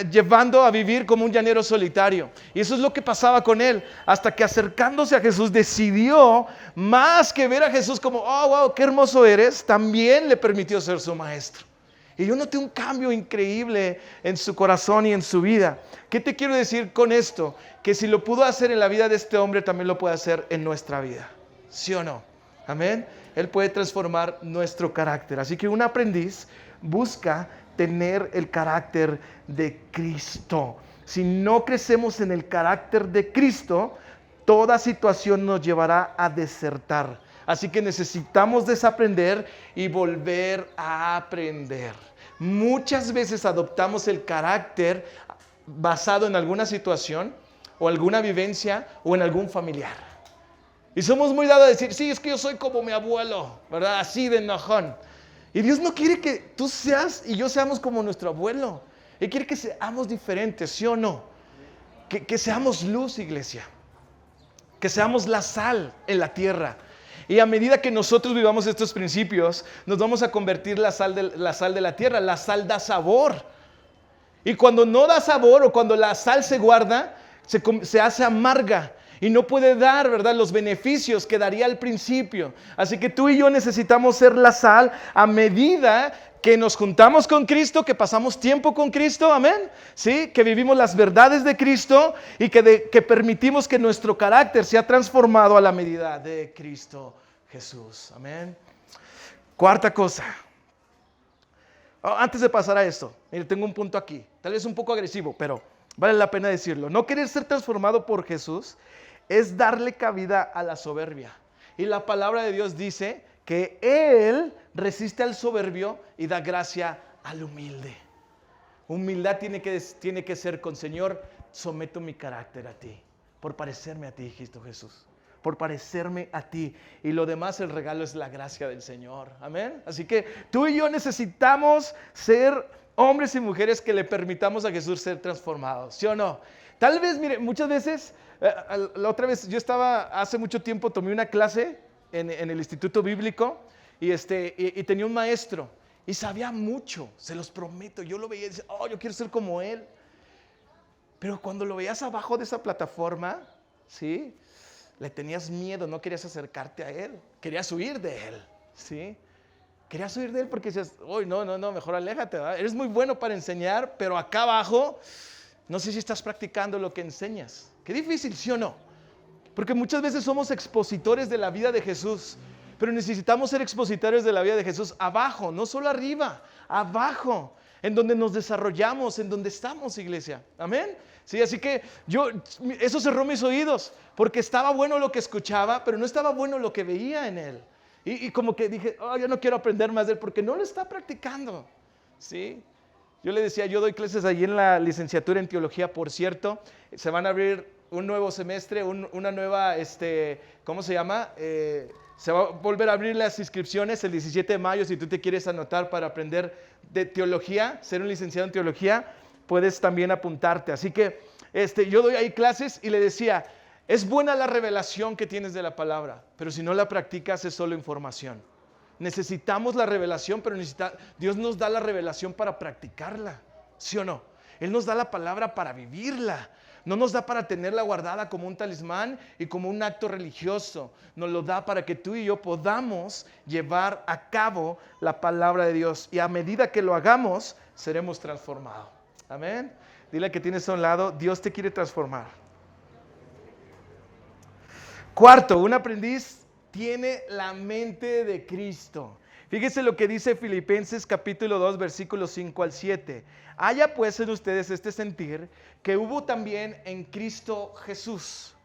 llevando a vivir como un llanero solitario. Y eso es lo que pasaba con él, hasta que acercándose a Jesús decidió, más que ver a Jesús como: oh, wow, qué hermoso eres, también le permitió ser su maestro. Y yo noté un cambio increíble en su corazón y en su vida. ¿Qué te quiero decir con esto? Que si lo pudo hacer en la vida de este hombre, también lo puede hacer en nuestra vida, ¿sí o no? Amén. Él puede transformar nuestro carácter. Así que un aprendiz busca tener el carácter de Cristo. Si no crecemos en el carácter de Cristo, toda situación nos llevará a desertar. Así que necesitamos desaprender y volver a aprender. Muchas veces adoptamos el carácter basado en alguna situación o alguna vivencia o en algún familiar. Y somos muy dados a decir: sí, es que yo soy como mi abuelo, ¿verdad? Así de enojón. Y Dios no quiere que tú seas y yo seamos como nuestro abuelo. Él quiere que seamos diferentes, ¿sí o no? Que seamos luz, iglesia. Que seamos la sal en la tierra. Y a medida que nosotros vivamos estos principios, nos vamos a convertir la sal de la tierra. La sal da sabor. Y cuando no da sabor o cuando la sal se guarda, se hace amarga. y no puede dar, ¿verdad?, los beneficios que daría al principio. Así que tú y yo necesitamos ser la sal a medida que nos juntamos con Cristo, que pasamos tiempo con Cristo, amén, ¿sí? Que vivimos las verdades de Cristo y que permitimos que nuestro carácter sea transformado a la medida de Cristo Jesús, amén. Cuarta cosa. Antes de pasar a esto, mire, tengo un punto aquí, tal vez un poco agresivo, pero vale la pena decirlo. No querer ser transformado por Jesús es darle cabida a la soberbia. Y la palabra de Dios dice que Él resiste al soberbio y da gracia al humilde. Humildad tiene que ser con: Señor, someto mi carácter a ti, por parecerme a ti, Cristo Jesús. Por parecerme a ti, y lo demás, el regalo es la gracia del Señor, amén. Así que tú y yo necesitamos ser hombres y mujeres que le permitamos a Jesús ser transformados, ¿sí o no? Tal vez, mire, muchas veces, la otra vez yo hace mucho tiempo tomé una clase en el Instituto Bíblico y tenía un maestro y sabía mucho, se los prometo. Yo lo veía y decía: oh, yo quiero ser como él. Pero cuando lo veías abajo de esa plataforma, ¿sí?, le tenías miedo, no querías acercarte a él, querías huir de él, ¿sí? Querías huir de él porque decías: uy, no, mejor aléjate, ¿verdad? Eres muy bueno para enseñar, pero acá abajo no sé si estás practicando lo que enseñas. Qué difícil, ¿sí o no? Porque muchas veces somos expositores de la vida de Jesús, pero necesitamos ser expositores de la vida de Jesús abajo, no solo arriba, abajo, en donde nos desarrollamos, en donde estamos, iglesia, amén. Sí, así que eso cerró mis oídos, porque estaba bueno lo que escuchaba, pero no estaba bueno lo que veía en él. Y como que dije: oh, yo no quiero aprender más de él, porque no lo está practicando, ¿sí? Yo le decía, yo doy clases allí en la licenciatura en teología, por cierto. Se van a abrir un nuevo semestre, una nueva, ¿cómo se llama? Se va a volver a abrir las inscripciones el 17 de mayo. Si tú te quieres anotar para aprender de teología, ser un licenciado en teología, puedes también apuntarte. Así que yo doy ahí clases y le decía: es buena la revelación que tienes de la palabra, pero si no la practicas es solo información. Necesitamos la revelación, pero Dios nos da la revelación para practicarla, ¿sí o no? Él nos da la palabra para vivirla. No nos da para tenerla guardada como un talismán y como un acto religioso. Nos lo da para que tú y yo podamos llevar a cabo la palabra de Dios. Y a medida que lo hagamos, seremos transformados. Amén. Dile que tienes a un lado: Dios te quiere transformar. Cuarto, un aprendiz tiene la mente de Cristo. Fíjese lo que dice Filipenses capítulo 2, versículos 5 al 7. Haya pues en ustedes este sentir que hubo también en Cristo Jesús,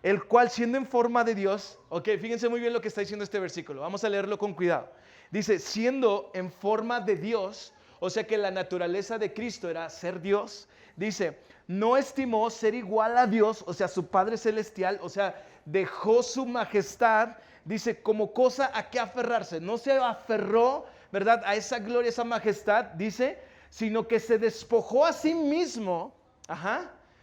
el cual, siendo en forma de Dios, ok, fíjense muy bien lo que está diciendo este versículo, vamos a leerlo con cuidado. Dice: siendo en forma de Dios, o sea que la naturaleza de Cristo era ser Dios. Dice: no estimó ser igual a Dios, o sea, su Padre Celestial, o sea, dejó su majestad, dice, como cosa a que aferrarse. No se aferró, ¿verdad?, a esa gloria, esa majestad, dice, sino que se despojó a sí mismo,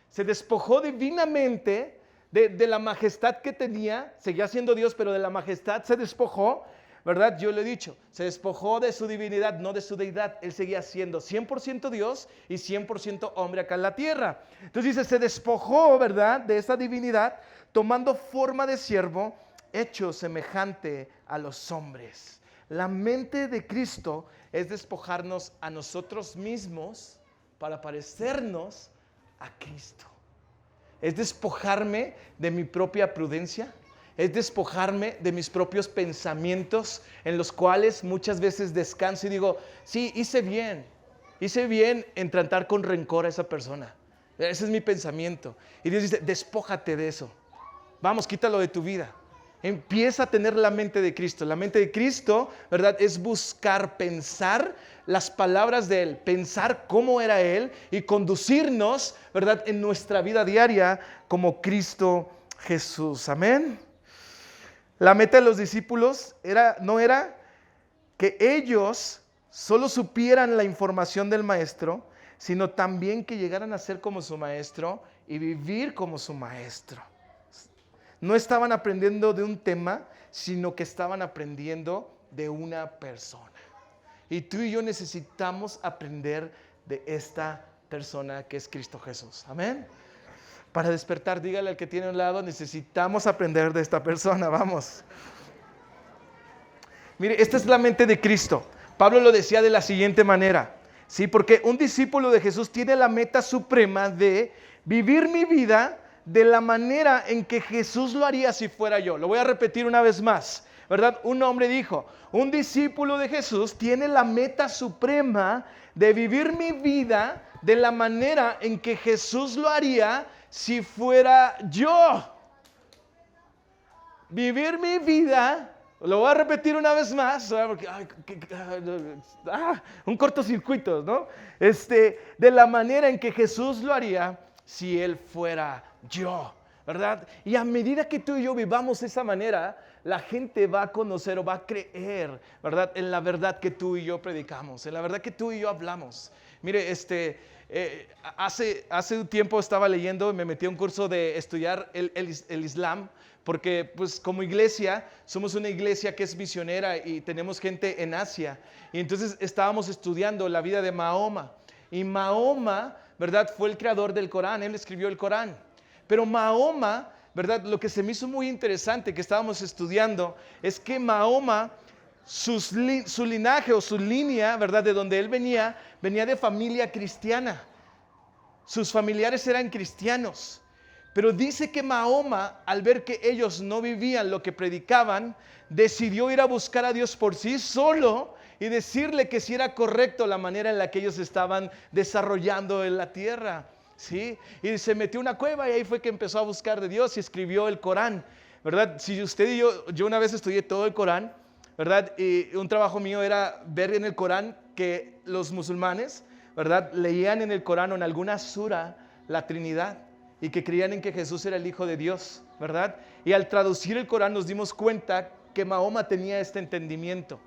se despojó divinamente de la majestad que tenía. Seguía siendo Dios, pero de la majestad se despojó, ¿verdad? Yo lo he dicho, se despojó de su divinidad, no de su deidad. Él seguía siendo 100% Dios y 100% hombre acá en la tierra. Entonces dice, se despojó, ¿verdad?, de esa divinidad, tomando forma de siervo, hecho semejante a los hombres. La mente de Cristo es despojarnos a nosotros mismos para parecernos a Cristo. Es despojarme de mi propia prudencia. Es despojarme de mis propios pensamientos, en los cuales muchas veces descanso y digo: sí, hice bien en tratar con rencor a esa persona. Ese es mi pensamiento. Y Dios dice: despójate de eso. Vamos, quítalo de tu vida. Empieza a tener la mente de Cristo. La mente de Cristo, ¿verdad?, es buscar pensar las palabras de Él, pensar cómo era Él y conducirnos, ¿verdad?, en nuestra vida diaria como Cristo Jesús. Amén. La meta de los discípulos no era que ellos solo supieran la información del maestro, sino también que llegaran a ser como su maestro y vivir como su maestro. No estaban aprendiendo de un tema, sino que estaban aprendiendo de una persona. Y tú y yo necesitamos aprender de esta persona que es Cristo Jesús. Amén. para despertar. Dígale al que tiene a un lado, necesitamos aprender de esta persona, vamos. Mire, esta es la mente de Cristo. Pablo lo decía de la siguiente manera, ¿sí? Porque un discípulo de Jesús tiene la meta suprema de vivir mi vida de la manera en que Jesús lo haría si fuera yo. Lo voy a repetir una vez más, ¿verdad? Un hombre dijo, un discípulo de Jesús tiene la meta suprema de vivir mi vida de la manera en que Jesús lo haría si fuera yo. Vivir mi vida, lo voy a repetir una vez más, porque, un cortocircuito, ¿no? De la manera en que Jesús lo haría si Él fuera yo, ¿verdad? Y a medida que tú y yo vivamos de esa manera, la gente va a conocer o va a creer, ¿verdad? En la verdad que tú y yo predicamos, en la verdad que tú y yo hablamos. Mire, hace un tiempo estaba leyendo y me metí a un curso de estudiar el Islam, porque pues como iglesia, somos una iglesia que es misionera y tenemos gente en Asia. Y entonces estábamos estudiando la vida de Mahoma. Y Mahoma, ¿verdad? Fue el creador del Corán, él escribió el Corán. Pero Mahoma, ¿verdad? Lo que se me hizo muy interesante que estábamos estudiando es que Mahoma, su linaje o su línea, ¿verdad? De donde él venía de familia cristiana. Sus familiares eran cristianos. Pero dice que Mahoma, al ver que ellos no vivían lo que predicaban, decidió ir a buscar a Dios por sí solo y decirle que si era correcto la manera en la que ellos estaban desarrollando en la tierra, ¿sí? Y se metió en una cueva y ahí fue que empezó a buscar de Dios y escribió el Corán, ¿verdad? Si usted y yo una vez estudié todo el Corán, ¿verdad? Y un trabajo mío era ver en el Corán que los musulmanes, ¿verdad? Leían en el Corán o en alguna sura la Trinidad y que creían en que Jesús era el Hijo de Dios, ¿verdad? Y al traducir el Corán nos dimos cuenta que Mahoma tenía este entendimiento.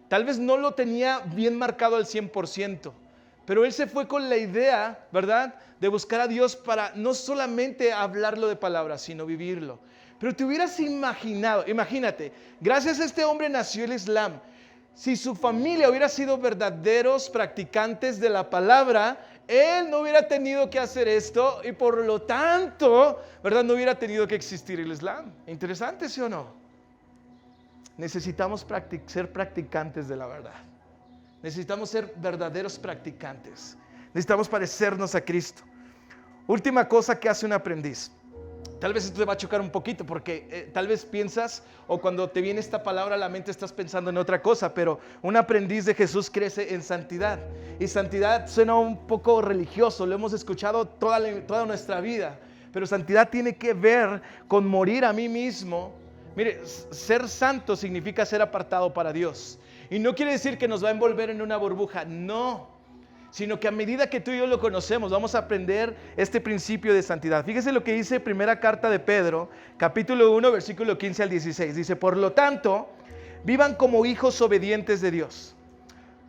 Tal vez no lo tenía bien marcado al 100%, pero él se fue con la idea, ¿verdad?, de buscar a Dios para no solamente hablarlo de palabras, sino vivirlo. Pero te hubieras imaginado, imagínate, gracias a este hombre nació el Islam. Si su familia hubiera sido verdaderos practicantes de la palabra, él no hubiera tenido que hacer esto y por lo tanto, ¿verdad?, no hubiera tenido que existir el Islam. Interesante, ¿sí o no? Necesitamos ser practicantes de la verdad. Necesitamos ser verdaderos practicantes. Necesitamos parecernos a Cristo. Última cosa que hace un aprendiz. Tal vez esto te va a chocar un poquito porque tal vez piensas o cuando te viene esta palabra a la mente estás pensando en otra cosa, pero un aprendiz de Jesús crece en santidad. Y santidad suena un poco religioso, lo hemos escuchado toda nuestra vida, pero santidad tiene que ver con morir a mí mismo. Mire, ser santo significa ser apartado para Dios. Y no quiere decir que nos va a envolver en una burbuja, no. Sino que a medida que tú y yo lo conocemos, vamos a aprender este principio de santidad. Fíjese lo que dice primera carta de Pedro, capítulo 1, versículo 15 al 16. Dice, por lo tanto, vivan como hijos obedientes de Dios.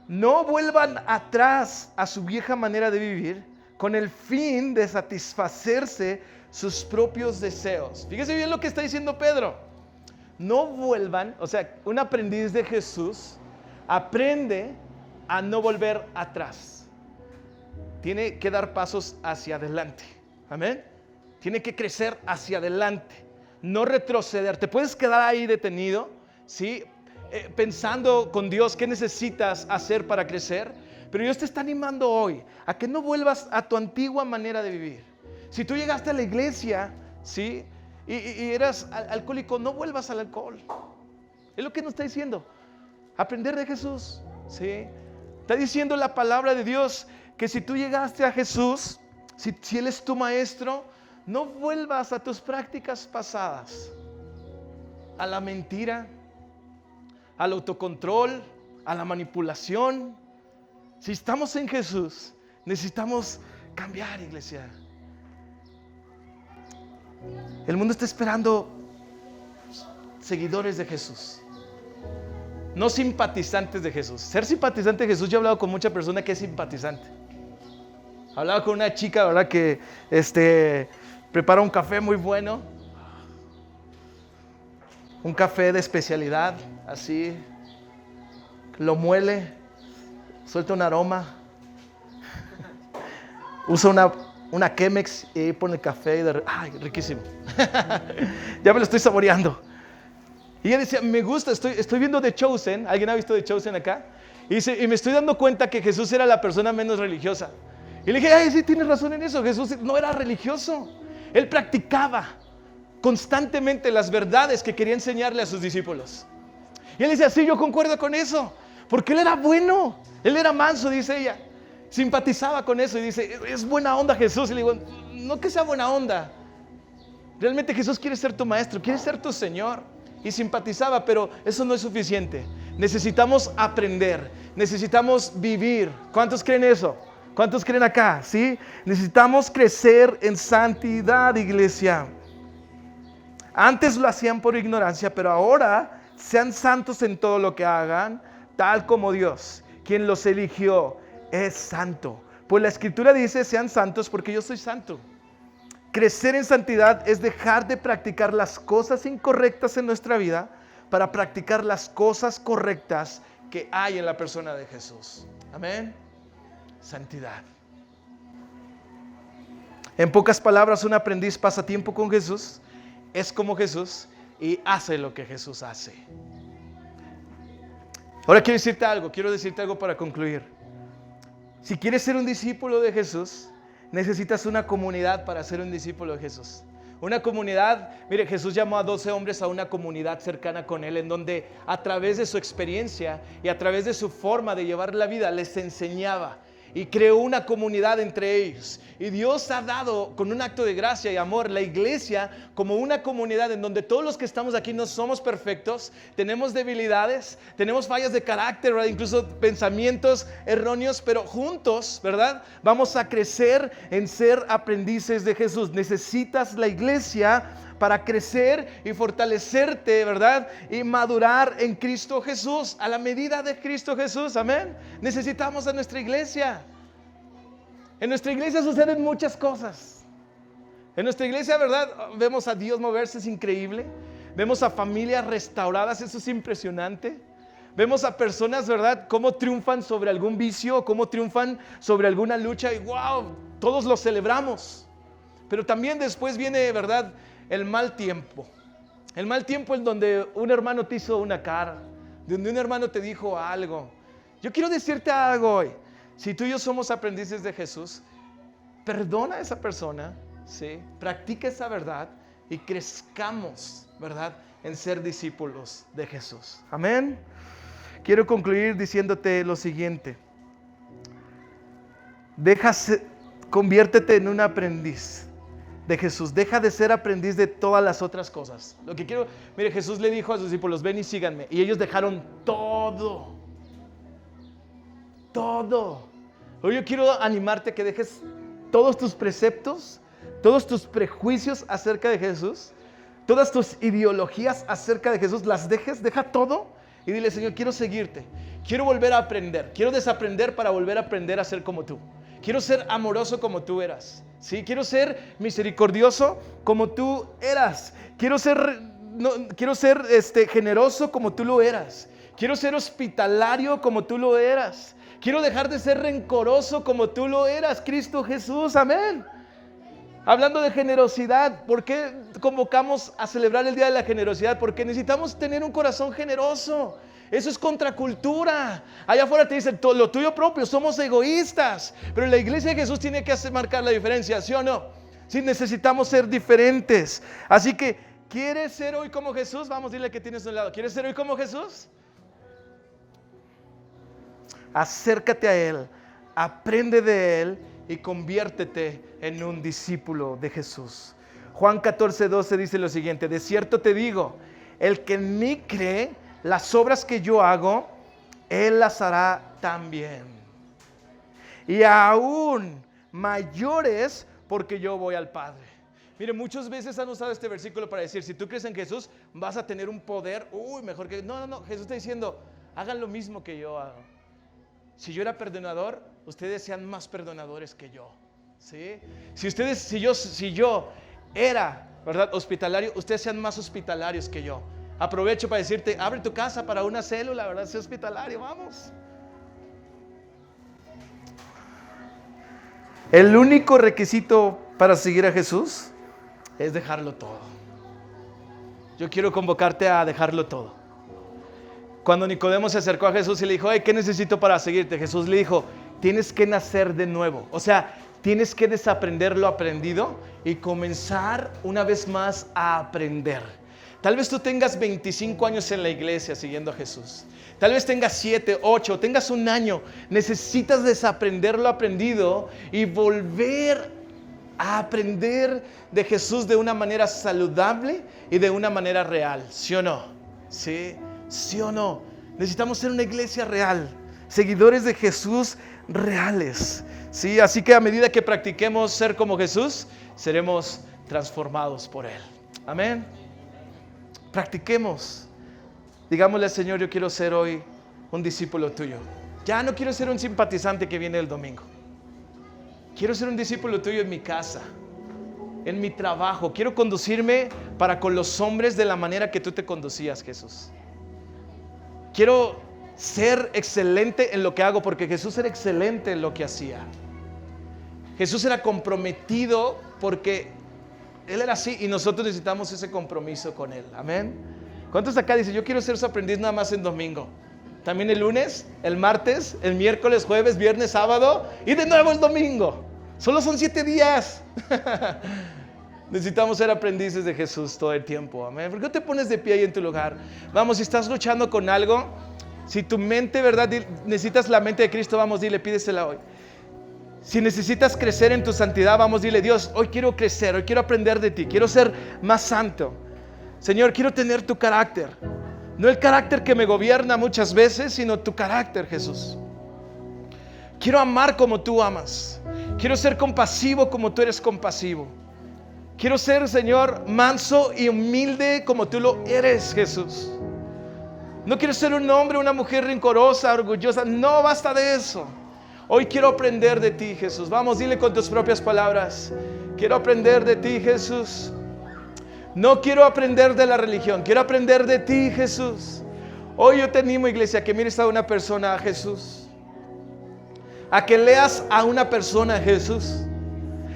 No vuelvan atrás a su vieja manera de vivir con el fin de satisfacerse sus propios deseos. Fíjese bien lo que está diciendo Pedro. No vuelvan, o sea, un aprendiz de Jesús aprende a no volver atrás. Tiene que dar pasos hacia adelante. Amén. Tiene que crecer hacia adelante, no retroceder. Te puedes quedar ahí detenido, ¿sí? Pensando con Dios qué necesitas hacer para crecer, pero Dios te está animando hoy a que no vuelvas a tu antigua manera de vivir. Si tú llegaste a la iglesia, ¿sí?, y eras alcohólico, no vuelvas al alcohol. Es lo que nos está diciendo. Aprender de Jesús, ¿sí? Está diciendo la palabra de Dios que si tú llegaste a Jesús, si Él es tu maestro, no vuelvas a tus prácticas pasadas, a la mentira, al autocontrol, a la manipulación. Si estamos en Jesús, necesitamos cambiar, iglesia. El mundo está esperando seguidores de Jesús, no simpatizantes de Jesús. Ser simpatizante de Jesús, yo he hablado con mucha persona que es simpatizante. Hablaba con una chica, ¿verdad?, que prepara un café muy bueno, un café de especialidad, así, lo muele, suelta un aroma, usa una Chemex y ahí pone el café y ¡ay, riquísimo! Ya me lo estoy saboreando. Y ella decía, me gusta, estoy viendo The Chosen. ¿Alguien ha visto The Chosen acá? Y dice, y me estoy dando cuenta que Jesús era la persona menos religiosa. Y le dije, ay, sí, tienes razón en eso. Jesús no era religioso. Él practicaba constantemente las verdades que quería enseñarle a sus discípulos. Y él decía, sí, yo concuerdo con eso. Porque él era bueno. Él era manso, dice ella. Simpatizaba con eso y dice, es buena onda Jesús. Y le digo, no que sea buena onda. Realmente Jesús quiere ser tu maestro, quiere ser tu Señor. Y simpatizaba, pero eso no es suficiente. Necesitamos aprender, necesitamos vivir. ¿Cuántos creen eso? ¿Cuántos creen acá? ¿Sí? Necesitamos crecer en santidad, iglesia. Antes lo hacían por ignorancia, pero ahora sean santos en todo lo que hagan, tal como Dios, quien los eligió, es santo. Pues la Escritura dice, sean santos porque yo soy santo. Crecer en santidad es dejar de practicar las cosas incorrectas en nuestra vida para practicar las cosas correctas que hay en la persona de Jesús. Amén. Santidad. En pocas palabras, un aprendiz pasa tiempo con Jesús, es como Jesús y hace lo que Jesús hace. Ahora quiero decirte algo para concluir. Si quieres ser un discípulo de Jesús, necesitas una comunidad para ser un discípulo de Jesús. Una comunidad, mire, Jesús llamó a 12 hombres a una comunidad cercana con Él, en donde a través de su experiencia y a través de su forma de llevar la vida, les enseñaba y creó una comunidad entre ellos. Y Dios ha dado, con un acto de gracia y amor, la iglesia como una comunidad en donde todos los que estamos aquí no somos perfectos, tenemos debilidades, tenemos fallas de carácter, ¿verdad? Incluso pensamientos erróneos, pero juntos, ¿verdad? Vamos a crecer en ser aprendices de Jesús. Necesitas la iglesia para crecer y fortalecerte, ¿verdad? Y madurar en Cristo Jesús, a la medida de Cristo Jesús, amén. Necesitamos a nuestra iglesia. En nuestra iglesia suceden muchas cosas. En nuestra iglesia, ¿verdad? Vemos a Dios moverse, es increíble. Vemos a familias restauradas, eso es impresionante. Vemos a personas, ¿verdad? Cómo triunfan sobre algún vicio, cómo triunfan sobre alguna lucha y wow, todos lo celebramos. Pero también después viene, ¿verdad?, el mal tiempo. El mal tiempo en donde un hermano te hizo una cara, donde un hermano te dijo algo. Yo quiero decirte algo hoy. Si tú y yo somos aprendices de Jesús, perdona a esa persona, ¿sí? Practica esa verdad y crezcamos, ¿verdad?, en ser discípulos de Jesús. Amén. Quiero concluir diciéndote lo siguiente. Conviértete en un aprendiz de Jesús. Deja de ser aprendiz de todas las otras cosas. Mire, Jesús le dijo a sus discípulos, ven y síganme. Y ellos dejaron todo. Hoy yo quiero animarte a que dejes todos tus preceptos, todos tus prejuicios acerca de Jesús, todas tus ideologías acerca de Jesús, las deja todo y dile, Señor, quiero seguirte. Quiero volver a aprender. Quiero desaprender para volver a aprender a ser como tú. Quiero ser amoroso como tú eras. ¿Sí? Quiero ser misericordioso como tú eras. Quiero ser generoso como tú lo eras. Quiero ser hospitalario como tú lo eras. Quiero dejar de ser rencoroso como tú lo eras, Cristo Jesús. Amén. Hablando de generosidad, ¿por qué convocamos a celebrar el Día de la Generosidad? Porque necesitamos tener un corazón generoso. Eso es contracultura. Allá afuera te dicen lo tuyo propio, somos egoístas. Pero la iglesia de Jesús tiene que marcar la diferencia, ¿sí o no? Sí, necesitamos ser diferentes. Así que, ¿quieres ser hoy como Jesús? Vamos, dile que tienes a un lado. ¿Quieres ser hoy como Jesús? Acércate a Él, aprende de Él y conviértete en un discípulo de Jesús. Juan 14:12 dice lo siguiente: de cierto te digo, el que en mí cree, las obras que yo hago, Él las hará también. Y aún mayores, porque yo voy al Padre. Mire, muchas veces han usado este versículo para decir, si tú crees en Jesús, vas a tener un poder, mejor que... No, Jesús está diciendo, hagan lo mismo que yo hago. Si yo era perdonador, ustedes sean más perdonadores que yo. ¿Sí? Si yo era, ¿verdad?, hospitalario, ustedes sean más hospitalarios que yo. Aprovecho para decirte, abre tu casa para una célula, ¿verdad? Sé hospitalario, vamos. El único requisito para seguir a Jesús es dejarlo todo. Yo quiero convocarte a dejarlo todo. Cuando Nicodemo se acercó a Jesús y le dijo, ¿qué necesito para seguirte? Jesús le dijo, tienes que nacer de nuevo. O sea, tienes que desaprender lo aprendido y comenzar una vez más a aprender. Tal vez tú tengas 25 años en la iglesia siguiendo a Jesús. Tal vez tengas 7, 8, tengas un año. Necesitas desaprender lo aprendido y volver a aprender de Jesús de una manera saludable y de una manera real. ¿Sí o no? ¿Sí? ¿Sí o no? Necesitamos ser una iglesia real, seguidores de Jesús reales. ¿Sí? Así que a medida que practiquemos ser como Jesús, seremos transformados por Él. Amén. Practiquemos. Digámosle al Señor, yo quiero ser hoy un discípulo tuyo. Ya no quiero ser un simpatizante que viene el domingo. Quiero ser un discípulo tuyo en mi casa, en mi trabajo. Quiero conducirme para con los hombres de la manera que tú te conducías, Jesús. Quiero ser excelente en lo que hago, porque Jesús era excelente en lo que hacía. Jesús era comprometido porque Él era así y nosotros necesitamos ese compromiso con Él. Amén. ¿Cuántos acá dicen, yo quiero ser su aprendiz nada más en domingo? También el lunes, el martes, el miércoles, jueves, viernes, sábado y de nuevo el domingo. Solo son 7 días. Necesitamos ser aprendices de Jesús todo el tiempo. Amén. ¿Por qué te pones de pie ahí en tu lugar? Vamos, si estás luchando con algo, si tu mente, ¿verdad? Necesitas la mente de Cristo, vamos, dile, pídesela hoy. Si necesitas crecer en tu santidad, vamos, dile, Dios, hoy quiero crecer, hoy quiero aprender de ti, quiero ser más santo. Señor, quiero tener tu carácter. No el carácter que me gobierna muchas veces, sino tu carácter, Jesús. Quiero amar como tú amas. Quiero ser compasivo como tú eres compasivo. Quiero ser, Señor, manso y humilde como tú lo eres, Jesús. No quiero ser un hombre, una mujer rencorosa, orgullosa. No, basta de eso. Hoy quiero aprender de ti, Jesús. Vamos, dile con tus propias palabras. Quiero aprender de ti, Jesús. No quiero aprender de la religión, quiero aprender de ti, Jesús. Hoy yo te animo, iglesia, que mires a una persona, a Jesús. A que leas a una persona, a Jesús.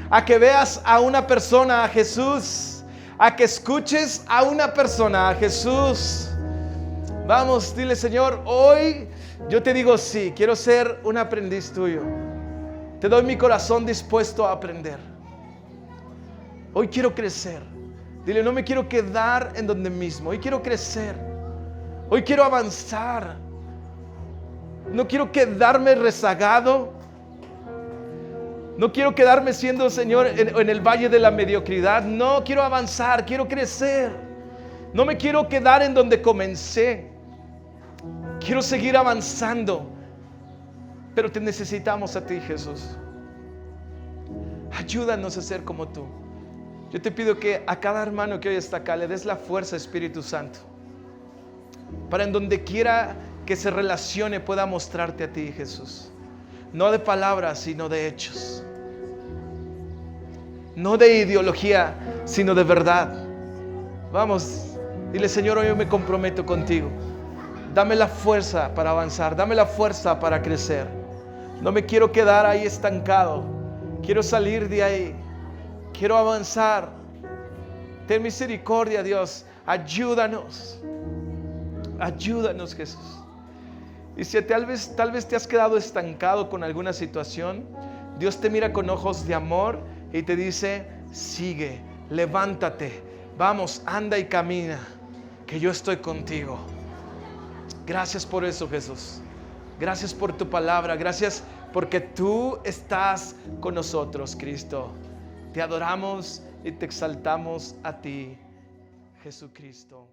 A que veas a una persona, a Jesús. A que escuches a una persona, a Jesús. Vamos, dile, Señor, hoy yo te digo sí, quiero ser un aprendiz tuyo. Te doy mi corazón dispuesto a aprender. Hoy quiero crecer. Dile, no me quiero quedar en donde mismo. Hoy quiero crecer. Hoy quiero avanzar. No quiero quedarme rezagado. No quiero quedarme siendo, Señor, en el valle de la mediocridad. No, quiero avanzar, quiero crecer. No me quiero quedar en donde comencé. Quiero seguir avanzando. Pero te necesitamos a ti, Jesús. Ayúdanos a ser como tú. Yo te pido que a cada hermano que hoy está acá le des la fuerza, Espíritu Santo, para en donde quiera que se relacione pueda mostrarte a ti, Jesús. No de palabras, sino de hechos. No de ideología, sino de verdad. Vamos, dile, Señor, hoy yo me comprometo contigo. Dame la fuerza para avanzar, dame la fuerza para crecer. No me quiero quedar ahí estancado. Quiero salir de ahí. Quiero avanzar. Ten misericordia, Dios. Ayúdanos. Ayúdanos, Jesús. Y si tal vez te has quedado estancado con alguna situación, Dios te mira con ojos de amor y te dice, sigue, levántate, vamos, anda y camina, que yo estoy contigo. Gracias por eso, Jesús. Gracias por tu palabra. Gracias porque tú estás con nosotros, Cristo. Te adoramos y te exaltamos a ti, Jesucristo.